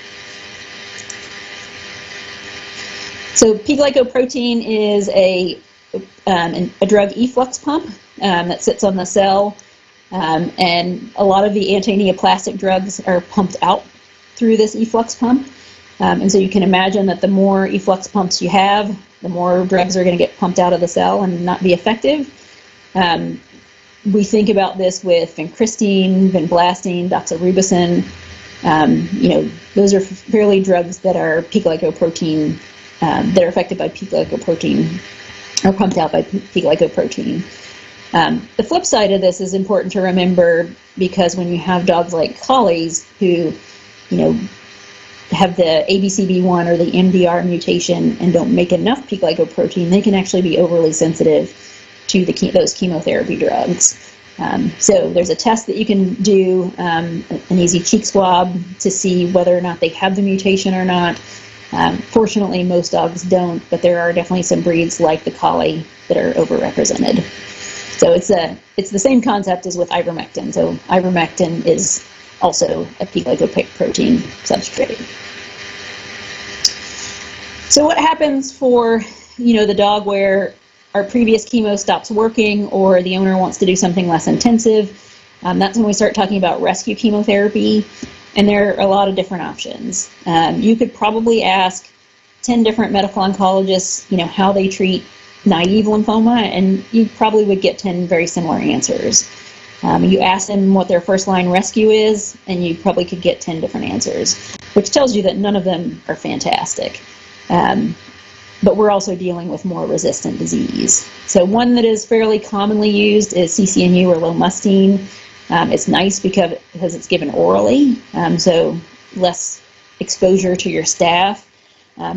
D: So P-glycoprotein is a drug efflux pump that sits on the cell, and a lot of the anti-neoplastic drugs are pumped out through this efflux pump. And so you can imagine that the more efflux pumps you have, the more drugs are going to get pumped out of the cell and not be effective. We think about this with vincristine, vinblastine, doxorubicin. Those are fairly drugs that are P-glycoprotein, that are affected by P-glycoprotein, or pumped out by P-glycoprotein. The flip side of this is important to remember because when you have dogs like collies who, have the ABCB1 or the MDR mutation and don't make enough P-glycoprotein, they can actually be overly sensitive to those chemotherapy drugs. So there's a test that you can do, an easy cheek swab to see whether or not they have the mutation or not. Fortunately, most dogs don't, but there are definitely some breeds like the collie that are overrepresented. So it's the same concept as with ivermectin. So ivermectin is also a P-glycoprotein substrate. So what happens for the dog where our previous chemo stops working or the owner wants to do something less intensive? That's when we start talking about rescue chemotherapy, and there are a lot of different options. You could probably ask 10 different medical oncologists, how they treat naive lymphoma, and you probably would get 10 very similar answers. You ask them what their first-line rescue is, and you probably could get 10 different answers, which tells you that none of them are fantastic. But we're also dealing with more resistant disease. So one that is fairly commonly used is CCNU or lomustine. It's nice because it's given orally, so less exposure to your staff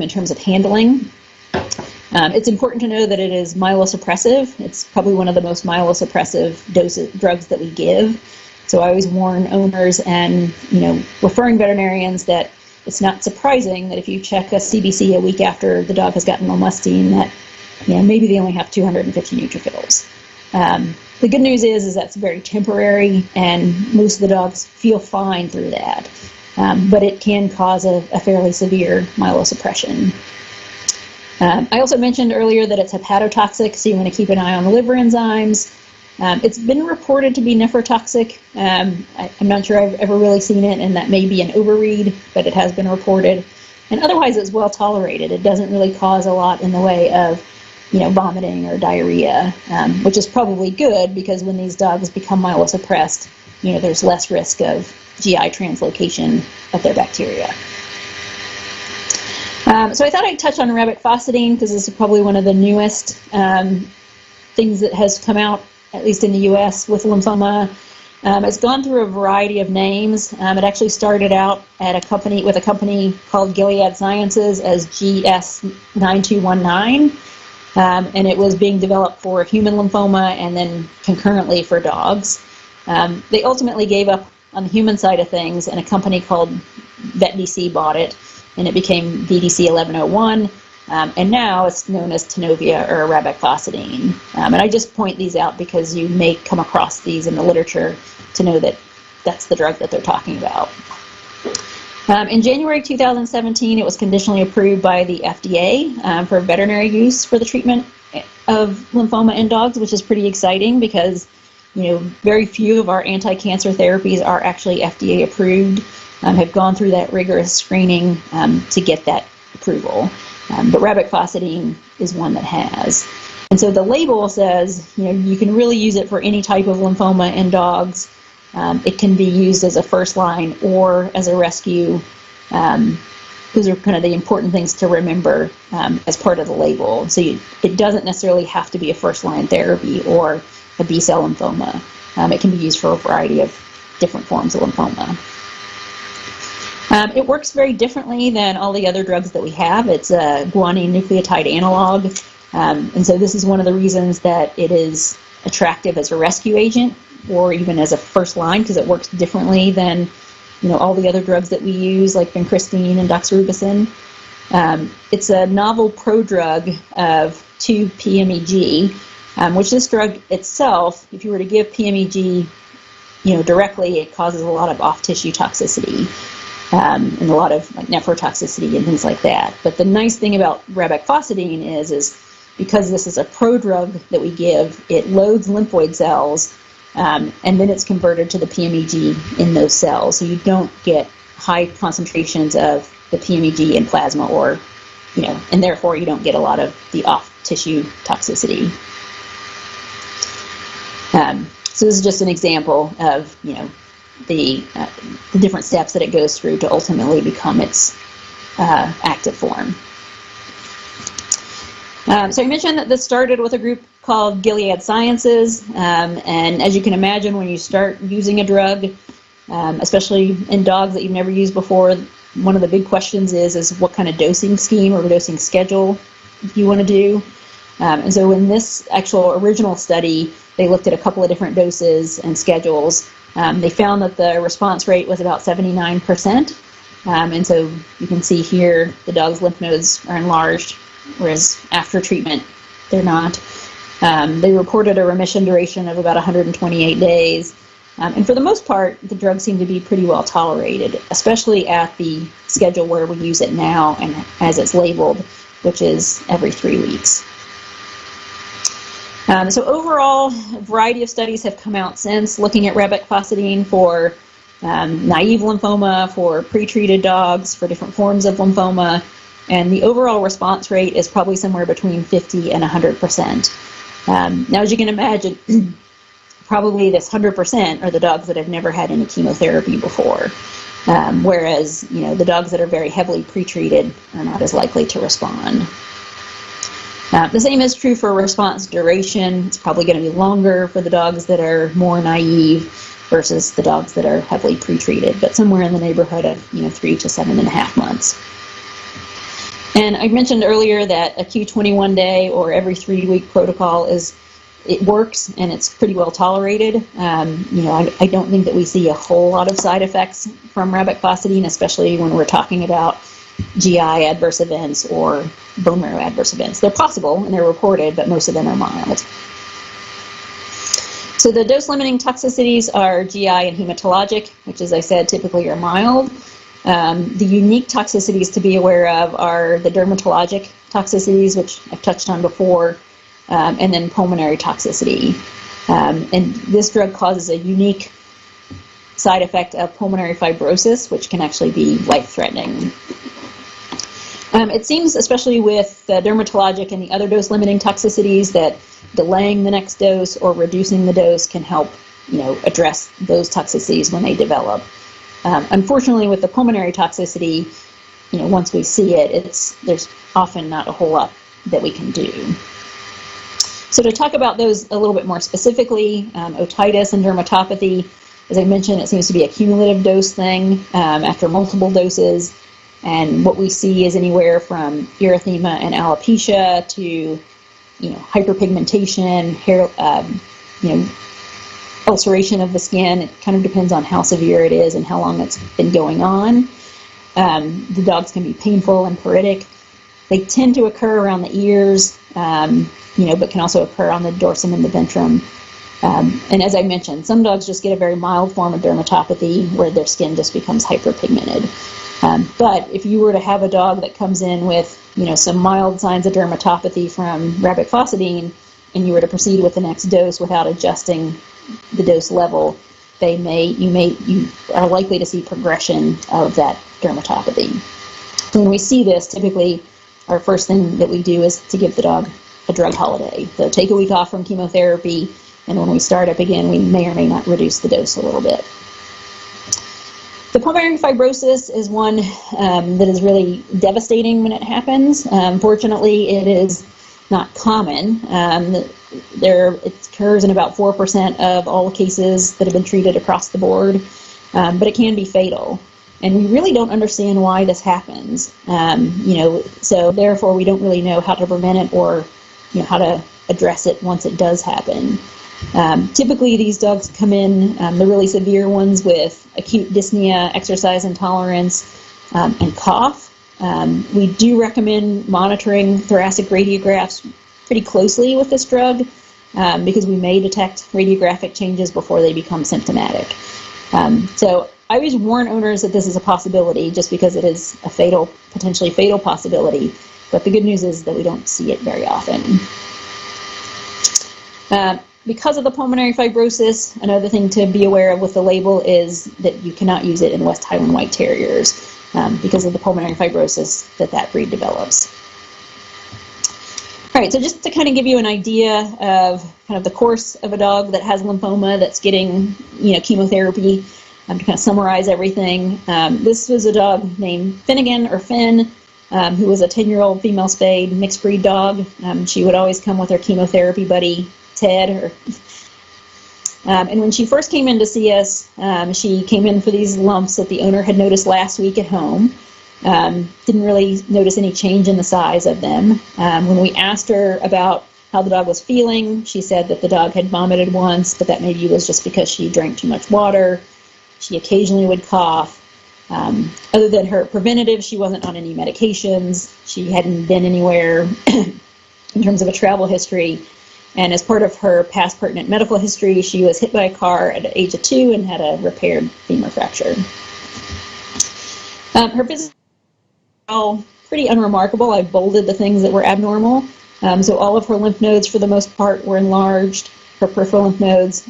D: in terms of handling. It's important to know that it is myelosuppressive. It's probably one of the most myelosuppressive drugs that we give. So I always warn owners and referring veterinarians that it's not surprising that if you check a CBC a week after the dog has gotten lomustine, that maybe they only have 250 neutrophils. The good news is that's very temporary, and most of the dogs feel fine through that. But it can cause a fairly severe myelosuppression. I also mentioned earlier that it's hepatotoxic, so you want to keep an eye on the liver enzymes. It's been reported to be nephrotoxic. I'm not sure I've ever really seen it, and that may be an overread, but it has been reported. And otherwise, it's well tolerated. It doesn't really cause a lot in the way of, vomiting or diarrhea, which is probably good because when these dogs become myelosuppressed, there's less risk of GI translocation of their bacteria. So I thought I'd touch on rabaclocidine because this is probably one of the newest things that has come out, at least in the U.S. with lymphoma. It's gone through a variety of names. It actually started out at a company called Gilead Sciences as GS9219, and it was being developed for human lymphoma and then concurrently for dogs. They ultimately gave up on the human side of things, and a company called VetDC bought it, and it became VDC 1101. And now it's known as TANUVAS or rabaclocidine. And I just point these out because you may come across these in the literature to know that that's the drug that they're talking about. In January 2017, it was conditionally approved by the FDA for veterinary use for the treatment of lymphoma in dogs, which is pretty exciting because very few of our anti-cancer therapies are actually FDA approved, have gone through that rigorous screening to get that approval. But rabaclocidine is one that has. And so the label says, you can really use it for any type of lymphoma in dogs. It can be used as a first line or as a rescue. Those are kind of the important things to remember as part of the label. So it doesn't necessarily have to be a first line therapy or a B-cell lymphoma. It can be used for a variety of different forms of lymphoma. It works very differently than all the other drugs that we have. It's a guanine nucleotide analog, and so this is one of the reasons that it is attractive as a rescue agent or even as a first line because it works differently than all the other drugs that we use like vincristine and doxorubicin. It's a novel prodrug of 2-PMEG, which this drug itself, if you were to give PMEG directly, it causes a lot of off-tissue toxicity. And a lot of nephrotoxicity and things like that. But the nice thing about rabaclocidine is because this is a prodrug that we give, it loads lymphoid cells, and then it's converted to the PMEG in those cells. So you don't get high concentrations of the PMEG in plasma or, and therefore you don't get a lot of the off-tissue toxicity. So this is just an example of, the different steps that it goes through to ultimately become its active form. So I mentioned that this started with a group called Gilead Sciences, and as you can imagine, when you start using a drug, especially in dogs that you've never used before, one of the big questions is what kind of dosing scheme or dosing schedule you want to do. And so in this actual original study, they looked at a couple of different doses and schedules. They found that the response rate was about 79%. And so you can see here the dog's lymph nodes are enlarged, whereas after treatment, they're not. They reported a remission duration of about 128 days. And for the most part, the drug seemed to be pretty well tolerated, especially at the schedule where we use it now and as it's labeled, which is every 3 weeks. So overall, a variety of studies have come out since looking at rabaclocidine for naive lymphoma, for pretreated dogs, for different forms of lymphoma, and the overall response rate is probably somewhere between 50 and 100%. Now, as you can imagine, probably this 100% are the dogs that have never had any chemotherapy before, whereas the dogs that are very heavily pretreated are not as likely to respond. The same is true for response duration. It's probably going to be longer for the dogs that are more naive versus the dogs that are heavily pretreated, but somewhere in the neighborhood of 3 to 7.5 months. And I mentioned earlier that a Q21 day or every 3-week protocol it works and it's pretty well tolerated. I don't think that we see a whole lot of side effects from rabaclocidine, especially when we're talking about GI adverse events or bone marrow adverse events. They're possible and they're reported, but most of them are mild. So the dose-limiting toxicities are GI and hematologic, which, as I said, typically are mild. The unique toxicities to be aware of are the dermatologic toxicities, which I've touched on before, and then pulmonary toxicity. And this drug causes a unique side effect of pulmonary fibrosis, which can actually be life-threatening. It seems, especially with the dermatologic and the other dose-limiting toxicities, that delaying the next dose or reducing the dose can help, address those toxicities when they develop. Unfortunately, with the pulmonary toxicity, once we see it, there's often not a whole lot that we can do. So to talk about those a little bit more specifically, otitis and dermatopathy, as I mentioned, it seems to be a cumulative dose thing after multiple doses. And what we see is anywhere from erythema and alopecia to, hyperpigmentation, hair, ulceration of the skin. It kind of depends on how severe it is and how long it's been going on. The dogs can be painful and pruritic. They tend to occur around the ears, but can also occur on the dorsum and the ventrum. And as I mentioned, some dogs just get a very mild form of dermatopathy where their skin just becomes hyperpigmented. But if you were to have a dog that comes in with, some mild signs of dermatopathy from rabiphosidine, and you were to proceed with the next dose without adjusting the dose level, you are likely to see progression of that dermatopathy. So when we see this, typically our first thing that we do is to give the dog a drug holiday. So take a week off from chemotherapy, and when we start up again, we may or may not reduce the dose a little bit. The pulmonary fibrosis is one that is really devastating when it happens. Fortunately, it is not common. It occurs in about 4% of all cases that have been treated across the board, but it can be fatal. And we really don't understand why this happens. So therefore we don't really know how to prevent it or how to address it once it does happen. Typically these dogs come in, the really severe ones, with acute dyspnea, exercise intolerance, and cough. We do recommend monitoring thoracic radiographs pretty closely with this drug because we may detect radiographic changes before they become symptomatic. So I always warn owners that this is a possibility just because it is a potentially fatal possibility. But the good news is that we don't see it very often. Because of the pulmonary fibrosis, another thing to be aware of with the label is that you cannot use it in West Highland White Terriers because of the pulmonary fibrosis that breed develops. All right, so just to kind of give you an idea of kind of the course of a dog that has lymphoma that's getting chemotherapy, to kind of summarize everything. This was a dog named Finnegan, or Finn, who was a 10-year-old female spayed mixed breed dog. She would always come with her chemotherapy buddy, Ted. And when she first came in to see us, she came in for these lumps that the owner had noticed last week at home. Didn't really notice any change in the size of them. When we asked her about how the dog was feeling, she said that the dog had vomited once, but that maybe was just because she drank too much water. She occasionally would cough. Other than her preventative, she wasn't on any medications. She hadn't been anywhere in terms of a travel history. And as part of her past pertinent medical history, she was hit by a car at the age of 2 and had a repaired femur fracture. Her physical all pretty unremarkable. I bolded the things that were abnormal. So all of her lymph nodes, for the most part, were enlarged. Her peripheral lymph nodes,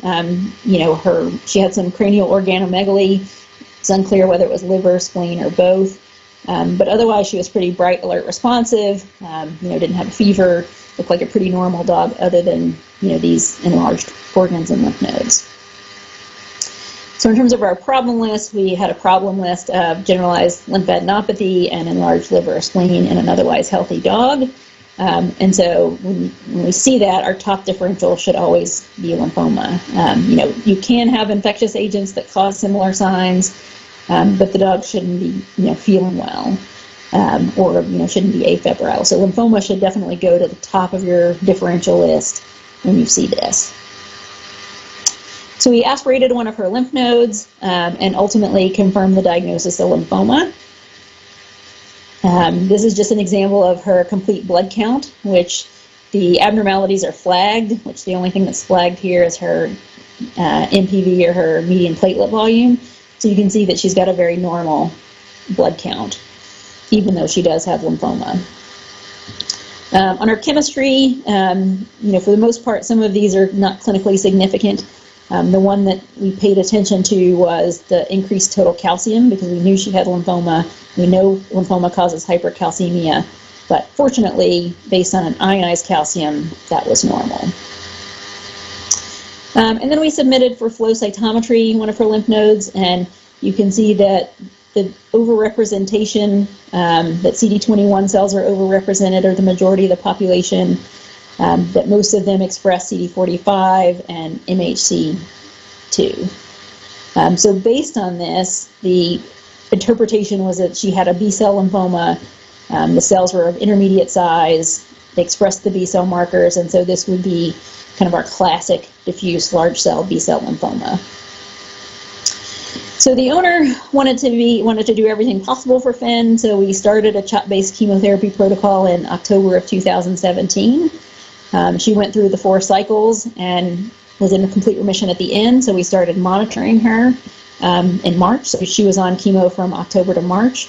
D: she had some cranial organomegaly. It's unclear whether it was liver, spleen, or both. But otherwise, she was pretty bright, alert, responsive. Didn't have a fever. Looked like a pretty normal dog, other than these enlarged organs and lymph nodes. So in terms of our problem list, we had a problem list of generalized lymphadenopathy and enlarged liver or spleen in an otherwise healthy dog. And so when we see that, our top differential should always be lymphoma. You can have infectious agents that cause similar signs, but the dog shouldn't be feeling well, or shouldn't be afebrile. So lymphoma should definitely go to the top of your differential list when you see this. So we aspirated one of her lymph nodes and ultimately confirmed the diagnosis of lymphoma. This is just an example of her complete blood count, which the abnormalities are flagged, which the only thing that's flagged here is her MPV, or her median platelet volume. So you can see that she's got a very normal blood count, even though she does have lymphoma. On her chemistry, for the most part, some of these are not clinically significant. The one that we paid attention to was the increased total calcium because we knew she had lymphoma. We know lymphoma causes hypercalcemia, but fortunately, based on an ionized calcium, that was normal. And then we submitted for flow cytometry one of her lymph nodes, and you can see that the overrepresentation, that CD21 cells are overrepresented, or the majority of the population, that most of them express CD45 and MHC2. So based on this, the interpretation was that she had a B-cell lymphoma. The cells were of intermediate size. They expressed the B-cell markers, and so this would be kind of our classic diffuse large cell B-cell lymphoma. So the owner wanted to do everything possible for Finn, so we started a CHOP-based chemotherapy protocol in October of 2017. She went through the 4 cycles and was in a complete remission at the end, so we started monitoring her in March. So she was on chemo from October to March.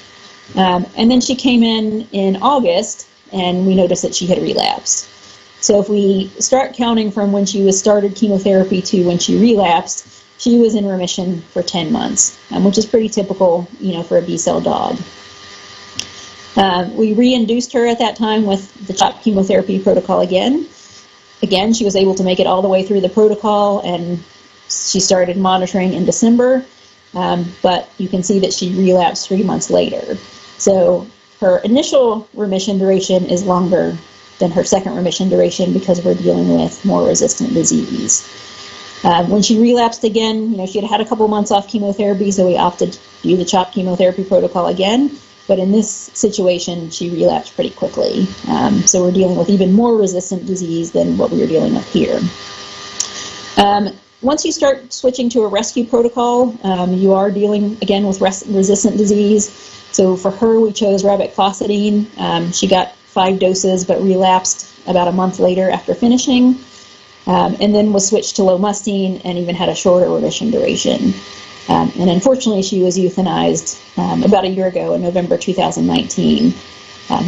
D: And then she came in August, and we noticed that she had relapsed. So if we start counting from when she was started chemotherapy to when she relapsed, she was in remission for 10 months, which is pretty typical, for a B-cell dog. We re-induced her at that time with the CHOP chemotherapy protocol again. Again, she was able to make it all the way through the protocol, and she started monitoring in December, but you can see that she relapsed 3 months later. So her initial remission duration is longer than her second remission duration because we're dealing with more resistant disease. When she relapsed again, she had had a couple months off chemotherapy, so we opted to do the CHOP chemotherapy protocol again. But in this situation, she relapsed pretty quickly. So we're dealing with even more resistant disease than what we were dealing with here. Once you start switching to a rescue protocol, you are dealing again with resistant disease. So for her, we chose rabaclocidine. She got 5 doses, but relapsed about a month later after finishing. And then was switched to lomustine and even had a shorter remission duration. And unfortunately, she was euthanized about a year ago in November 2019,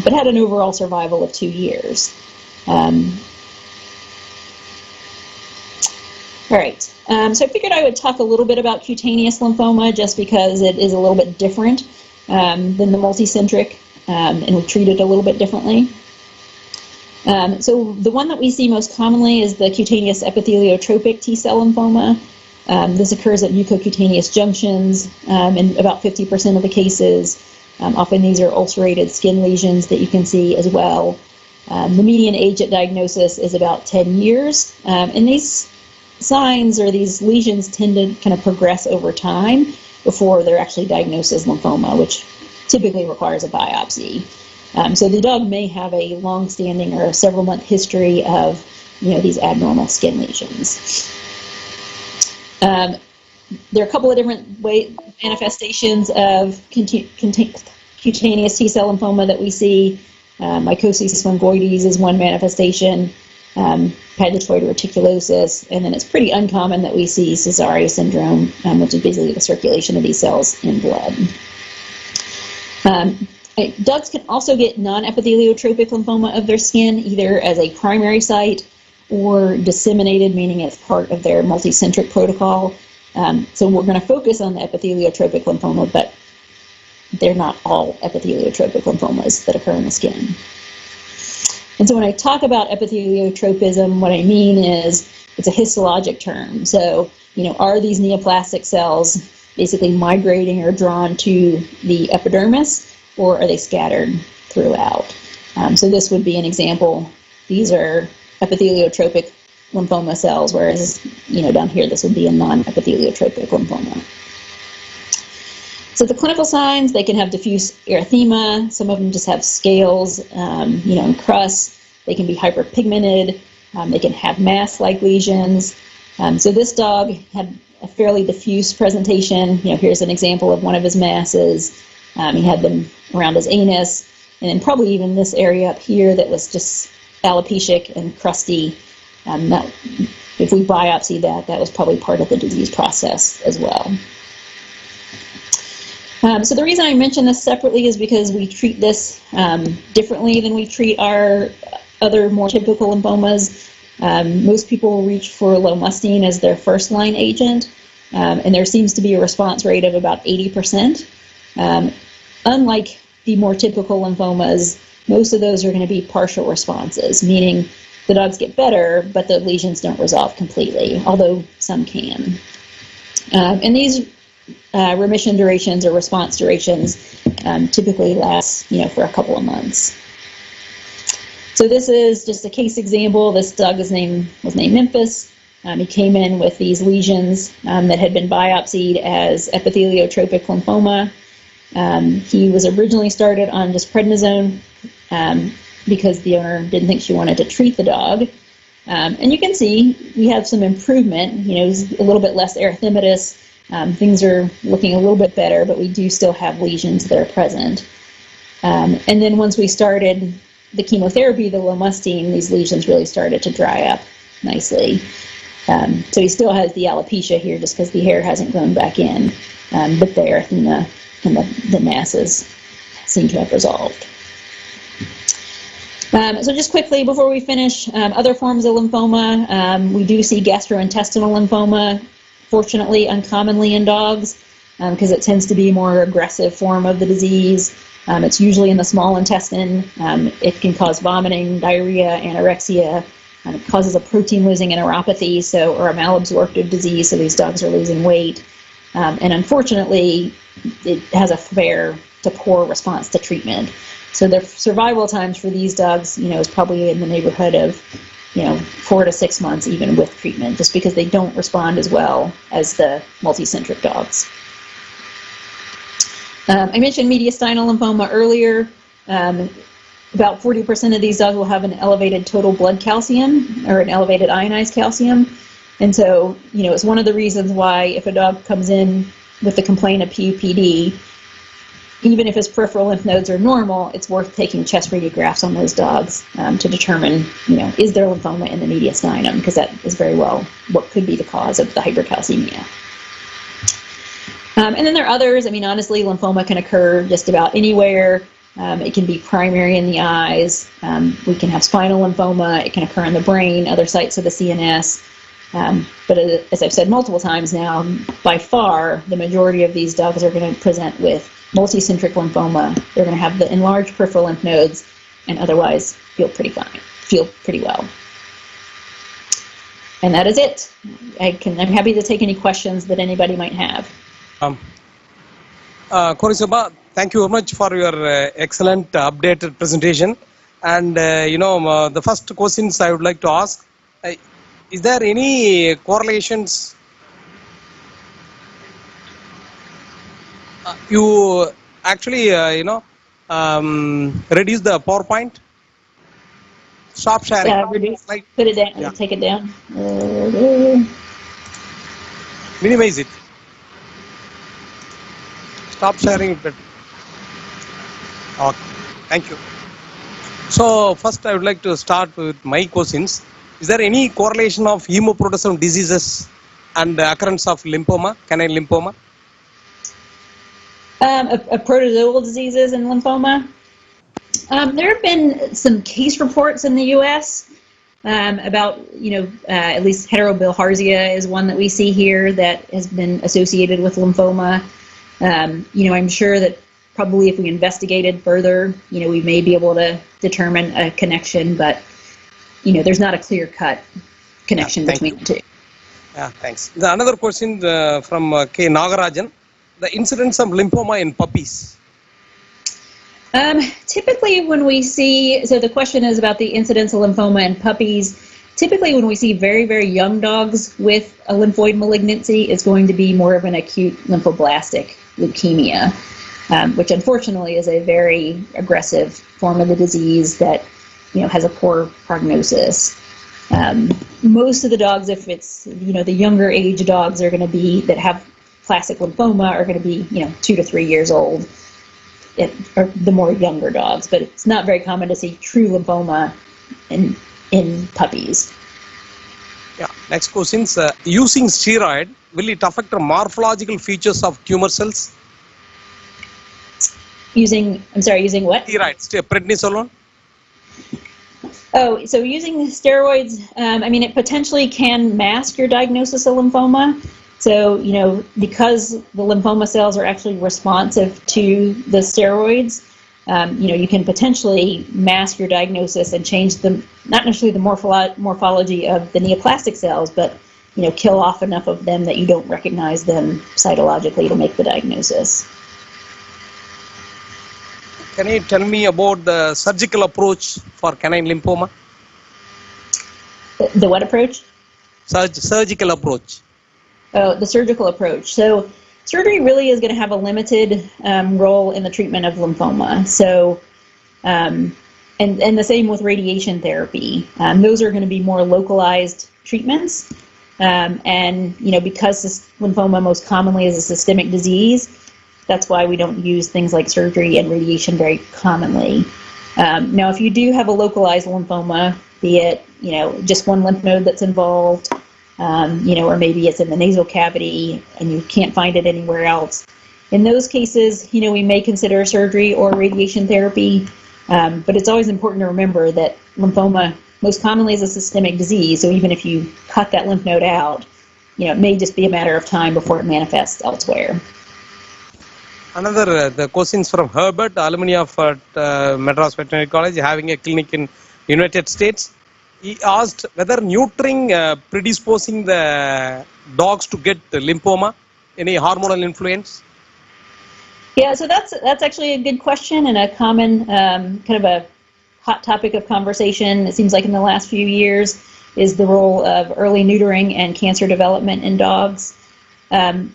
D: but had an overall survival of 2 years. All right, so I figured I would talk a little bit about cutaneous lymphoma just because it is a little bit different than the multicentric, and we treat it a little bit differently. So the one that we see most commonly is the cutaneous epitheliotropic T-cell lymphoma. This occurs at mucocutaneous junctions in about 50% of the cases. Often these are ulcerated skin lesions that you can see as well. The median age at diagnosis is about 10 years. And these signs or these lesions tend to kind of progress over time before they're actually diagnosed as lymphoma, which typically requires a biopsy. So the dog may have a long-standing or several-month history of, these abnormal skin lesions. There are a couple of different manifestations of cutaneous T-cell lymphoma that we see. Mycosis fungoides is one manifestation, pagetoid reticulosis, and then it's pretty uncommon that we see Sézary syndrome, which is basically the circulation of these cells in blood. Dogs can also get non-epitheliotropic lymphoma of their skin, either as a primary site or disseminated, meaning it's part of their multicentric protocol. So we're going to focus on the epitheliotropic lymphoma, but they're not all epitheliotropic lymphomas that occur in the skin. And so when I talk about epitheliotropism, what I mean is it's a histologic term. So, are these neoplastic cells basically migrating or drawn to the epidermis, or are they scattered throughout? So this would be an example. These are epitheliotropic lymphoma cells, whereas, down here this would be a non-epitheliotropic lymphoma. So the clinical signs, they can have diffuse erythema. Some of them just have scales, and crusts. They can be hyperpigmented. They can have mass-like lesions. So this dog had a fairly diffuse presentation. Here's an example of one of his masses. He had them around his anus, and then probably even this area up here that was just alopecic and crusty. That, if we biopsied that, that was probably part of the disease process as well. So the reason I mention this separately is because we treat this differently than we treat our other more typical lymphomas. Most people will reach for lomustine as their first-line agent, and there seems to be a response rate of about 80%. Unlike the more typical lymphomas, most of those are going to be partial responses, meaning the dogs get better, but the lesions don't resolve completely, although some can. And these remission durations or response durations typically last, for a couple of months. So this is just a case example. This dog was named Memphis. He came in with these lesions that had been biopsied as epitheliotropic lymphoma. He was originally started on just prednisone because the owner didn't think she wanted to treat the dog. And you can see we have some improvement. He's a little bit less erythematous. Things are looking a little bit better, but we do still have lesions that are present. And then once we started the chemotherapy, the lomustine, these lesions really started to dry up nicely. So he still has the alopecia here just because the hair hasn't grown back in, but the erythema and the masses seem to have resolved. So just quickly before we finish, other forms of lymphoma, we do see gastrointestinal lymphoma, fortunately uncommonly in dogs because it tends to be a more aggressive form of the disease. It's usually in the small intestine. It can cause vomiting, diarrhea, anorexia. It causes a protein-losing enteropathy, or a malabsorptive disease, so these dogs are losing weight. And unfortunately, it has a fair to poor response to treatment. So the survival times for these dogs, is probably in the neighborhood of, 4 to 6 months even with treatment, just because they don't respond as well as the multicentric dogs. I mentioned mediastinal lymphoma earlier. About 40% of these dogs will have an elevated total blood calcium or an elevated ionized calcium. And so, it's one of the reasons why if a dog comes in with the complaint of PUPD, even if his peripheral lymph nodes are normal, it's worth taking chest radiographs on those dogs to determine, is there lymphoma in the mediastinum, because that is very well what could be the cause of the hypercalcemia. And then there are others. Honestly, lymphoma can occur just about anywhere. It can be primary in the eyes. We can have spinal lymphoma. It can occur in the brain, other sites of the CNS. But as I've said multiple times now, by far, the majority of these dogs are going to present with multicentric lymphoma. They're going to have the enlarged peripheral lymph nodes and otherwise feel pretty well. And that is it. I'm happy to take any questions that anybody might have.
B: Saba, thank you very much for your excellent updated presentation. And the first questions I would like to ask, is there any correlations? You actually, reduce the PowerPoint. Stop sharing.
D: Put it down. Yeah. Take it down.
B: Minimize it. Stop sharing it. Okay. Thank you. So first, I would like to start with my questions. Is there any correlation of hemoproteasome diseases and the occurrence of lymphoma, canine lymphoma?
D: Protozoal diseases and lymphoma. There have been some case reports in the U.S. About, at least heterobilharzia is one that we see here that has been associated with lymphoma. I'm sure that probably if we investigated further, we may be able to determine a connection, but, there's not a clear-cut connection between the two.
B: Yeah, thanks. Another question from K. Nagarajan. The incidence of lymphoma in puppies.
D: Typically when we see, so the question is about the incidence of lymphoma in puppies. Typically when we see very, very young dogs with a lymphoid malignancy, it's going to be more of an acute lymphoblastic leukemia, which unfortunately is a very aggressive form of the disease that, has a poor prognosis. Most of the dogs, if it's, the younger age dogs are going to be, that have classic lymphoma are going to be, 2 to 3 years old, or the more younger dogs, but it's not very common to see true lymphoma in puppies.
B: Yeah. Next question is, using steroid, will it affect the morphological features of tumor cells?
D: Using what?
B: Steroids, prednisolone.
D: Oh, so using steroids, I mean, it potentially can mask your diagnosis of lymphoma. So, because the lymphoma cells are actually responsive to the steroids, you can potentially mask your diagnosis and change not necessarily the morphology of the neoplastic cells, but, kill off enough of them that you don't recognize them cytologically to make the diagnosis.
B: Can you tell me about the surgical approach for canine lymphoma?
D: The what approach?
B: Surgical approach.
D: Oh, the surgical approach. So surgery really is going to have a limited role in the treatment of lymphoma. So, and the same with radiation therapy. Those are going to be more localized treatments. And, because this lymphoma most commonly is a systemic disease, that's why we don't use things like surgery and radiation very commonly. Now, if you do have a localized lymphoma, be it, just one lymph node that's involved, or maybe it's in the nasal cavity and you can't find it anywhere else. In those cases, we may consider surgery or radiation therapy, but it's always important to remember that lymphoma most commonly is a systemic disease, so even if you cut that lymph node out, it may just be a matter of time before it manifests elsewhere.
B: Another the questions from Herbert, alumni of Madras Veterinary College, having a clinic in United States. He asked whether neutering predisposing the dogs to get lymphoma, any hormonal influence?
D: Yeah, so that's actually a good question and a common kind of a hot topic of conversation. It seems like in the last few years is the role of early neutering and cancer development in dogs. And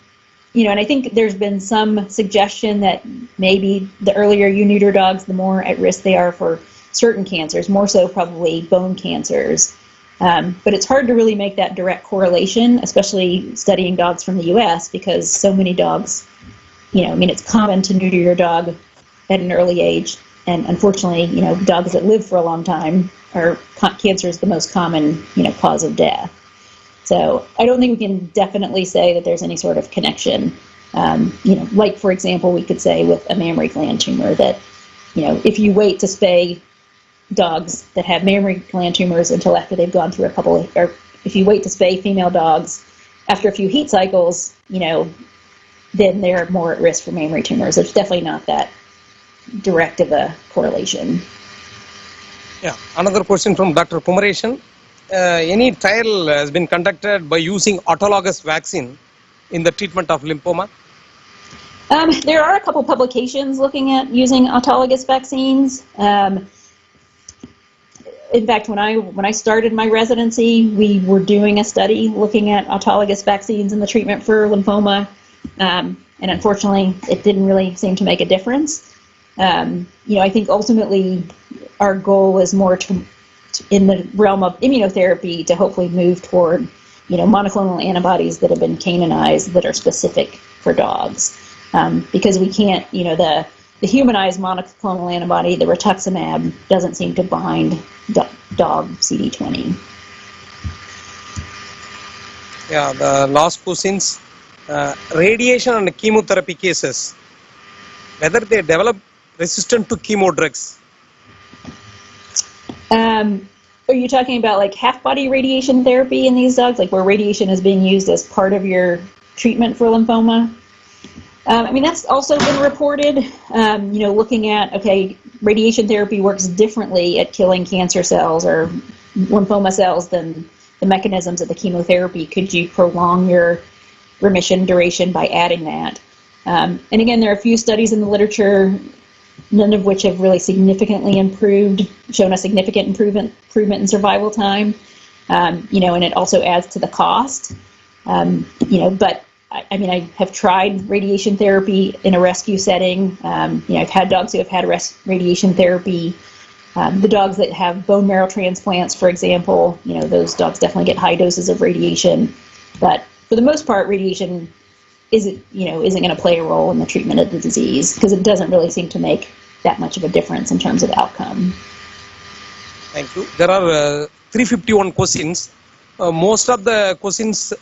D: I think there's been some suggestion that maybe the earlier you neuter dogs, the more at risk they are for certain cancers, more so probably bone cancers. But it's hard to really make that direct correlation, especially studying dogs from the US, because so many dogs, it's common to neuter your dog at an early age. And unfortunately, dogs that live for a long time cancer is the most common, cause of death. So I don't think we can definitely say that there's any sort of connection. Like, for example, we could say with a mammary gland tumor that, if you wait to spay dogs that have mammary gland tumors until after they've gone through or if you wait to spay female dogs after a few heat cycles, then they're more at risk for mammary tumors. There's definitely not that direct of a correlation.
B: Yeah, another question from Dr. Kumareshan. Any trial has been conducted by using autologous vaccine in the treatment of lymphoma?
D: There are a couple publications looking at using autologous vaccines. In fact, when I started my residency, we were doing a study looking at autologous vaccines in the treatment for lymphoma, and unfortunately, it didn't really seem to make a difference. I think ultimately our goal is more in the realm of immunotherapy to hopefully move toward, monoclonal antibodies that have been canonized that are specific for dogs. Because we can't, the humanized monoclonal antibody, the rituximab, doesn't seem to bind dog CD20.
B: Yeah, the last questions. Radiation and chemotherapy cases, whether they develop resistant to chemo drugs.
D: Are you talking about like half-body radiation therapy in these dogs, like where radiation is being used as part of your treatment for lymphoma? That's also been reported, looking at, okay, radiation therapy works differently at killing cancer cells or lymphoma cells than the mechanisms of the chemotherapy. Could you prolong your remission duration by adding that? And again, there are a few studies in the literature, none of which have really significantly shown a significant improvement in survival time, and it also adds to the cost, but I have tried radiation therapy in a rescue setting. I've had dogs who have had radiation therapy. The dogs that have bone marrow transplants, for example, those dogs definitely get high doses of radiation, but for the most part, radiation isn't going to play a role in the treatment of the disease because it doesn't really seem to make that much of a difference in terms of outcome.
B: Thank you. There are 351 questions. Most of the questions,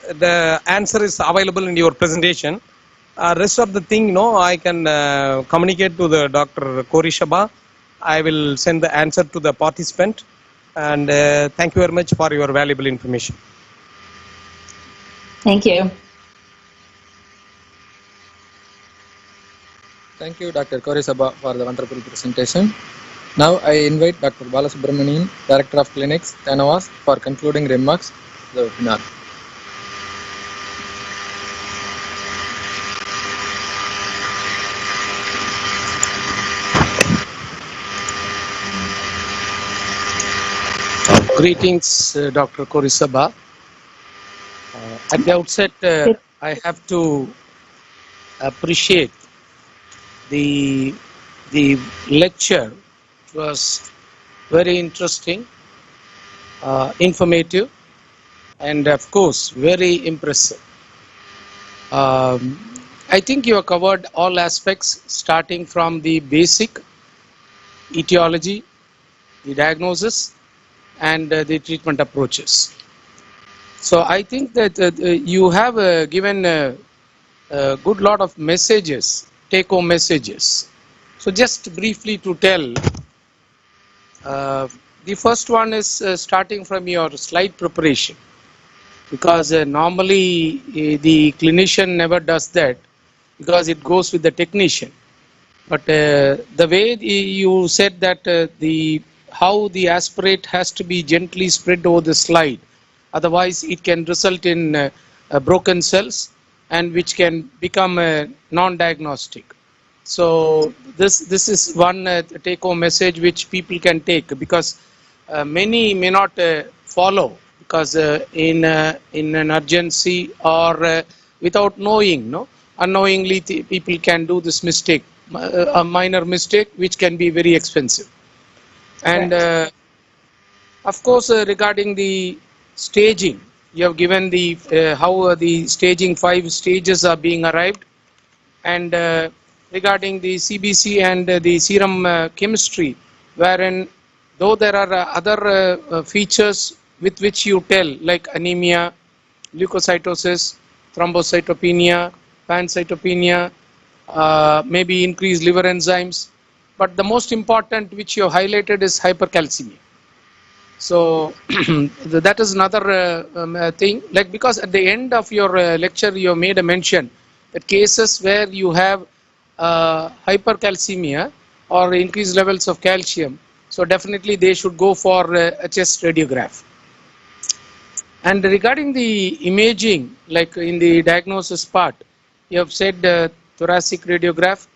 B: the answer is available in your presentation. Rest of the thing, I can communicate to the Dr. Saba. I will send the answer to the participant. and thank you very much for your valuable information.
D: Thank you.
A: Thank you, Dr. Kori Saba, for the wonderful presentation. Now I invite Dr. Balasubramanian, Director of Clinics, TANUVAS, for concluding remarks of the webinar.
B: Greetings, Dr. Kori Saba. At the outset, I have to appreciate the lecture. It was very interesting, informative, and of course very impressive. I think you have covered all aspects, starting from the basic etiology, the diagnosis, and the treatment approaches. So I think that you have given a good lot of messages, take-home messages. So just briefly to tell, the first one is starting from your slide preparation, because normally the clinician never does that, because it goes with the technician. But the way you said that how the aspirate has to be gently spread over the slide, otherwise it can result in broken cells, and which can become non-diagnostic. So this is one take-home message which people can take, because many may not follow, because in an urgency or without knowing, unknowingly people can do this mistake, a minor mistake which can be very expensive. And of course, regarding the staging, you have given the how the staging 5 stages are being arrived, and regarding the CBC and the serum chemistry, wherein though there are other features with which you tell, like anemia, leukocytosis, thrombocytopenia, pancytopenia, maybe increased liver enzymes, but the most important which you have highlighted is hypercalcemia. So that is another thing, like, because at the end of your lecture you have made a mention that cases where you have hypercalcemia or increased levels of calcium, so definitely they should go for a chest radiograph. And regarding the imaging, like in the diagnosis part, you have said thoracic radiograph,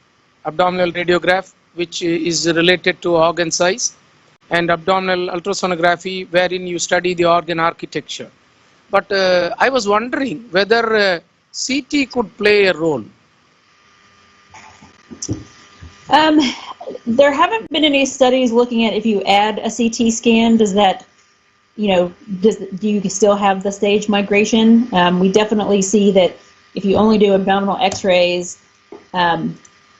B: abdominal radiograph, which is related to organ size, and abdominal ultrasonography, wherein you study the organ architecture. But I was wondering whether CT could play a role.
D: There haven't been any studies looking at if you add a CT scan, does that, do you still have the stage migration? We definitely see that if you only do abdominal x-rays,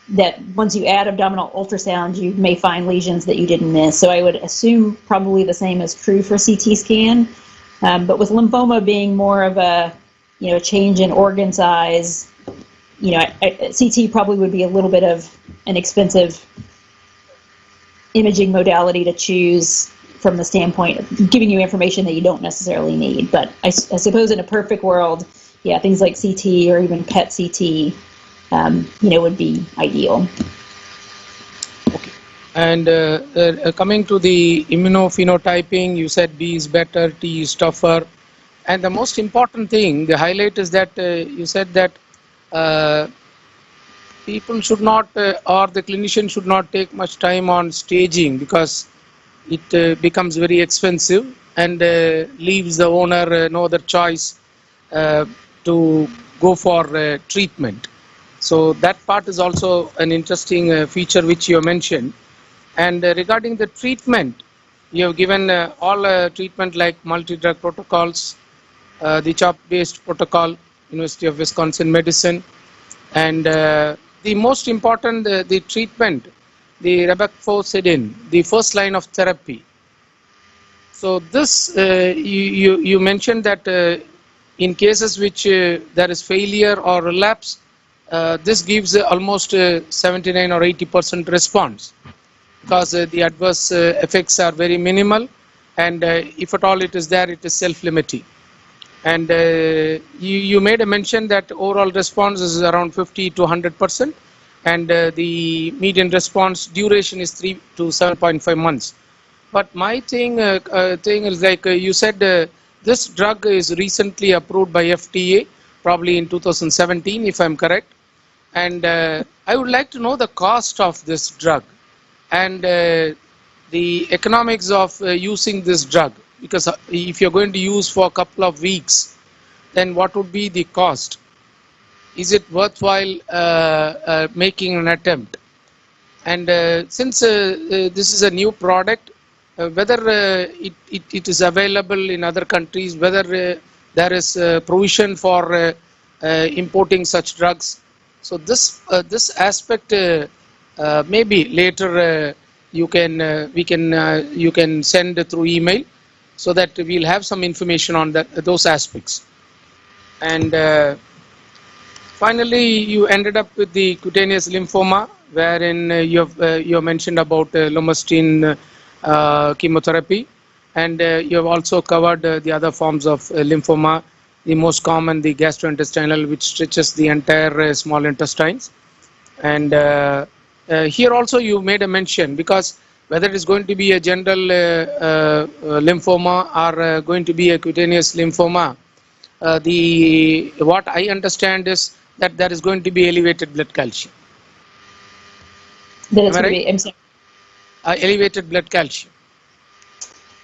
D: that once you add abdominal ultrasound, you may find lesions that you didn't miss. So I would assume probably the same is true for CT scan. But with lymphoma being more of a, change in organ size, CT probably would be a little bit of an expensive imaging modality to choose from the standpoint of giving you information that you don't necessarily need. But I suppose in a perfect world, yeah, things like CT or even PET CT, would be ideal.
B: Okay. And coming to the immunophenotyping, you said B is better, T is tougher. And the most important thing, the highlight is that you said that people should not, or the clinician should not take much time on staging, because it becomes very expensive and leaves the owner no other choice to go for treatment. So that part is also an interesting feature which you mentioned. And regarding the treatment, you have given all treatment like multi-drug protocols, the CHOP-based protocol, University of Wisconsin Medicine, and the most important, the treatment, the Rebecfocidin, the first line of therapy. So this, you mentioned that in cases which there is failure or relapse, this gives almost 79 or 80% response, because the adverse effects are very minimal,
F: and if at all it is there, it is self-limiting. And you made a mention that overall response is around 50 to 100%, and the median response duration is 3 to 7.5 months. But my thing is like you said, this drug is recently approved by FDA, probably in 2017, if I'm correct. And I would like to know the cost of this drug and the economics of using this drug. Because if you're going to use for a couple of weeks, then what would be the cost? Is it worthwhile making an attempt? And since this is a new product, whether it is available in other countries, whether there is provision for importing such drugs. So this aspect maybe later you can send through email, so that we'll have some information on those aspects. And finally, you ended up with the cutaneous lymphoma, wherein you have mentioned about lomustine chemotherapy, and you have also covered the other forms of lymphoma, the most common, the gastrointestinal, which stretches the entire small intestines. And here also you made a mention, because whether it is going to be a general lymphoma or going to be a cutaneous lymphoma, what I understand is that there is going to be elevated blood calcium.
D: That it's going to be, I'm sorry.
F: Elevated blood calcium.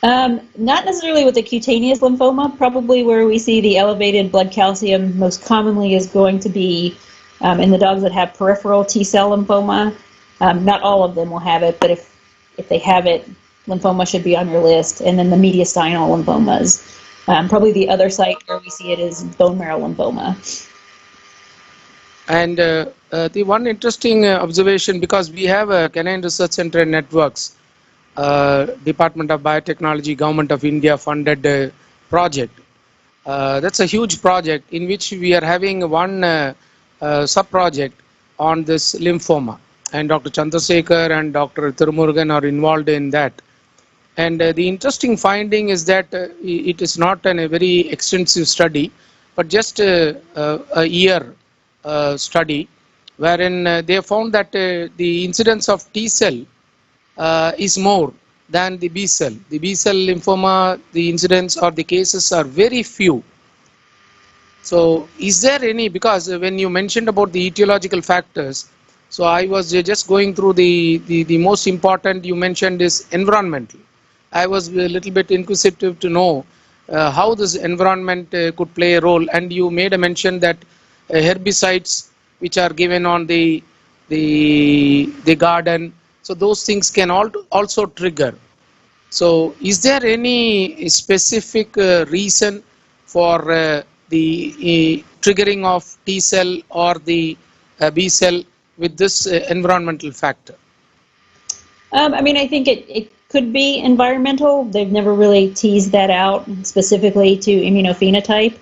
D: Not necessarily with the cutaneous lymphoma. Probably where we see the elevated blood calcium most commonly is going to be in the dogs that have peripheral T-cell lymphoma. Not all of them will have it, but if they have it, lymphoma should be on your list. And then the mediastinal lymphomas. Probably the other site where we see it is bone marrow lymphoma.
F: And the one interesting observation, because we have a Canine Research Center networks, Department of Biotechnology, Government of India funded project. That's a huge project in which we are having one sub-project on this lymphoma. And Dr. Chandrasekhar and Dr. Thirumurugan are involved in that. And the interesting finding is that it is not a very extensive study, but just a year study, wherein they found that the incidence of T cell is more than the B cell. The B cell lymphoma, the incidence or the cases are very few. So is there any, because when you mentioned about the etiological factors, so I was just going through the most important you mentioned is environmental. I was a little bit inquisitive to know how this environment could play a role, and you made a mention that herbicides which are given on the garden, so those things can also trigger. So is there any specific reason for the triggering of T cell or the B cell with this environmental factor?
D: I mean, I think it could be environmental. They've never really teased that out specifically to immunophenotype.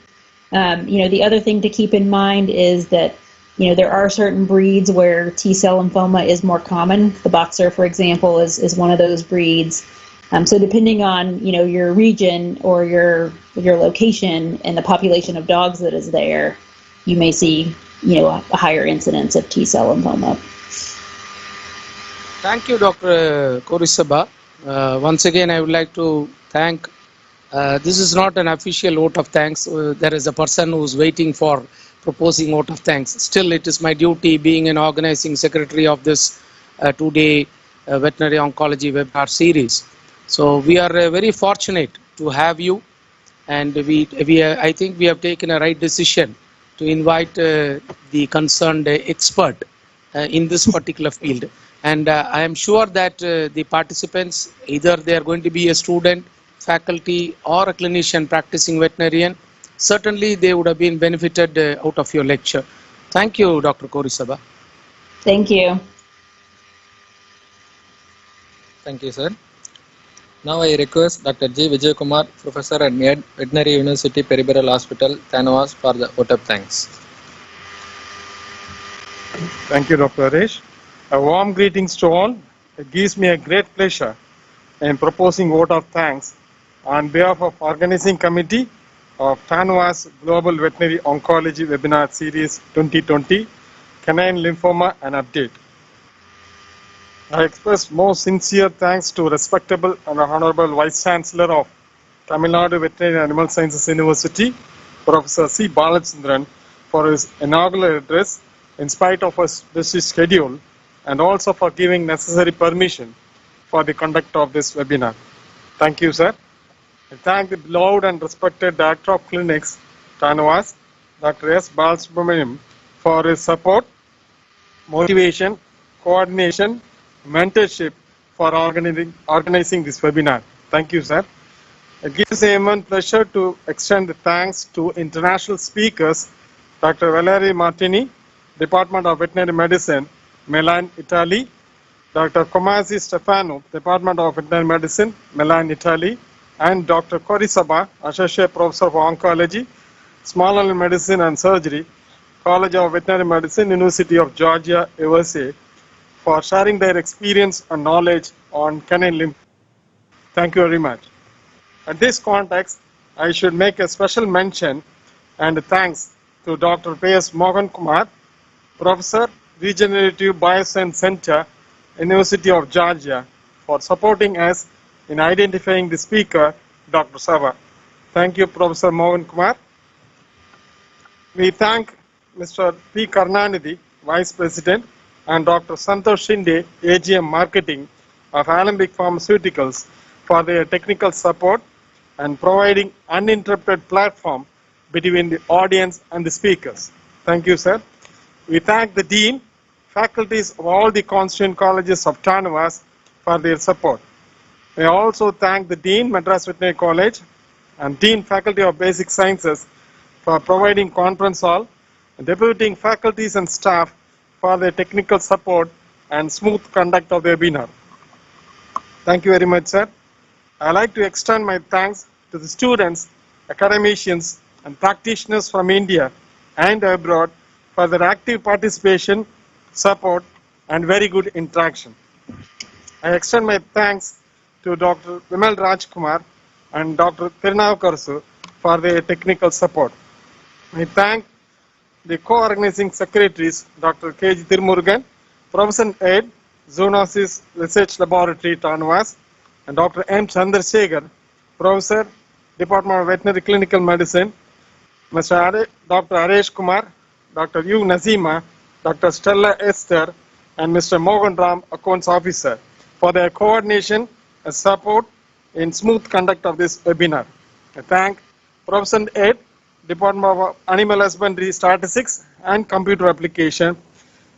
D: The other thing to keep in mind is that, there are certain breeds where T-cell lymphoma is more common. The boxer, for example, is one of those breeds. So depending on, your region or your location and the population of dogs that is there, you may see, a higher incidence of T-cell lymphoma.
F: Thank you, Dr. Korisaba. Once again, I would like to thank. This is not an official vote of thanks. There is a person who is waiting for proposing vote of thanks. Still, it is my duty, being an organizing secretary of this two-day veterinary oncology webinar series. So we are very fortunate to have you, and I think we have taken a right decision to invite the concerned expert in this particular field. And I am sure that the participants, either they are going to be a student, faculty, or a clinician practicing veterinarian, certainly they would have been benefited out of your lecture. Thank you, Dr. Korisaba.
D: Thank you.
A: Thank you, sir. Now I request Dr. G. Vijay Kumar, Professor at Veterinary University Peripheral Hospital, TANUVAS, for the vote of thanks.
C: Thank you, Dr. Harish. A warm greetings to all. It gives me a great pleasure in proposing vote of thanks on behalf of Organizing Committee of TANUVAS Global Veterinary Oncology Webinar Series 2020, Canine Lymphoma and Update. I express most sincere thanks to respectable and honorable Vice Chancellor of Tamil Nadu Veterinary Animal Sciences University, Professor C. Balachandran, for his inaugural address in spite of his busy schedule, and also for giving necessary permission for the conduct of this webinar. Thank you, sir. I thank the beloved and respected Director of Clinics, TANUVAS, Dr. S. Balasubramaniam, for his support, motivation, coordination, mentorship for organizing this webinar. Thank you, sir. It gives me immense pleasure to extend the thanks to international speakers, Dr. Valerie Martini, Department of Veterinary Medicine, Milan, Italy, Dr. Comasi Stefano, Department of Veterinary Medicine, Milan, Italy, and Dr. Korisaba, Associate Professor of Oncology, Small Animal Medicine and Surgery, College of Veterinary Medicine, University of Georgia, USA, for sharing their experience and knowledge on canine lymph. Thank you very much. At this context, I should make a special mention and thanks to Dr. P.S. Mohan Kumar, Professor, Regenerative Bioscience Center, University of Georgia, for supporting us in identifying the speaker, Dr. Saba. Thank you, Professor Mohan Kumar. We thank Mr. P. Karnanidhi, Vice President, and Dr. Santosh Shinde, AGM Marketing of Alembic Pharmaceuticals, for their technical support and providing uninterrupted platform between the audience and the speakers. Thank you, sir. We thank the Dean, faculties of all the constituent colleges of TANUVAS for their support. We also thank the Dean, Madras Veterinary College, and Dean, Faculty of Basic Sciences, for providing conference hall, and deputing faculties and staff for their technical support and smooth conduct of the webinar. Thank you very much, sir. I'd like to extend my thanks to the students, academicians, and practitioners from India and abroad for their active participation, support, and very good interaction. I extend my thanks to Dr. Vimal Rajkumar and Dr. Tirunavukarasu for their technical support. I thank the co-organizing secretaries, Dr. K.G. Tirumurugan, Professor Ed, Zoonosis Research Laboratory, TANUVAS, and Dr. M. Chandrasekhar, Professor, Department of Veterinary Clinical Medicine, Dr. Aresh Kumar, Dr. U. Nazima, Dr. Stella Esther, and Mr. Mohan Ram, Accounts Officer, for their coordination and support in smooth conduct of this webinar. I thank Professor Ed, Department of Animal Husbandry Statistics and Computer Application,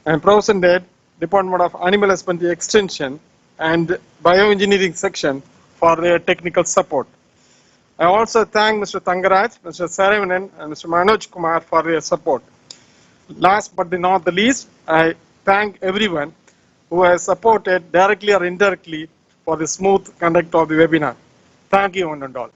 C: and Professor Ed, Department of Animal Husbandry Extension and Bioengineering Section, for their technical support. I also thank Mr. Tangaraj, Mr. Saravanan, and Mr. Manoj Kumar for their support. Last but not the least, I thank everyone who has supported directly or indirectly for the smooth conduct of the webinar. Thank you, one and all.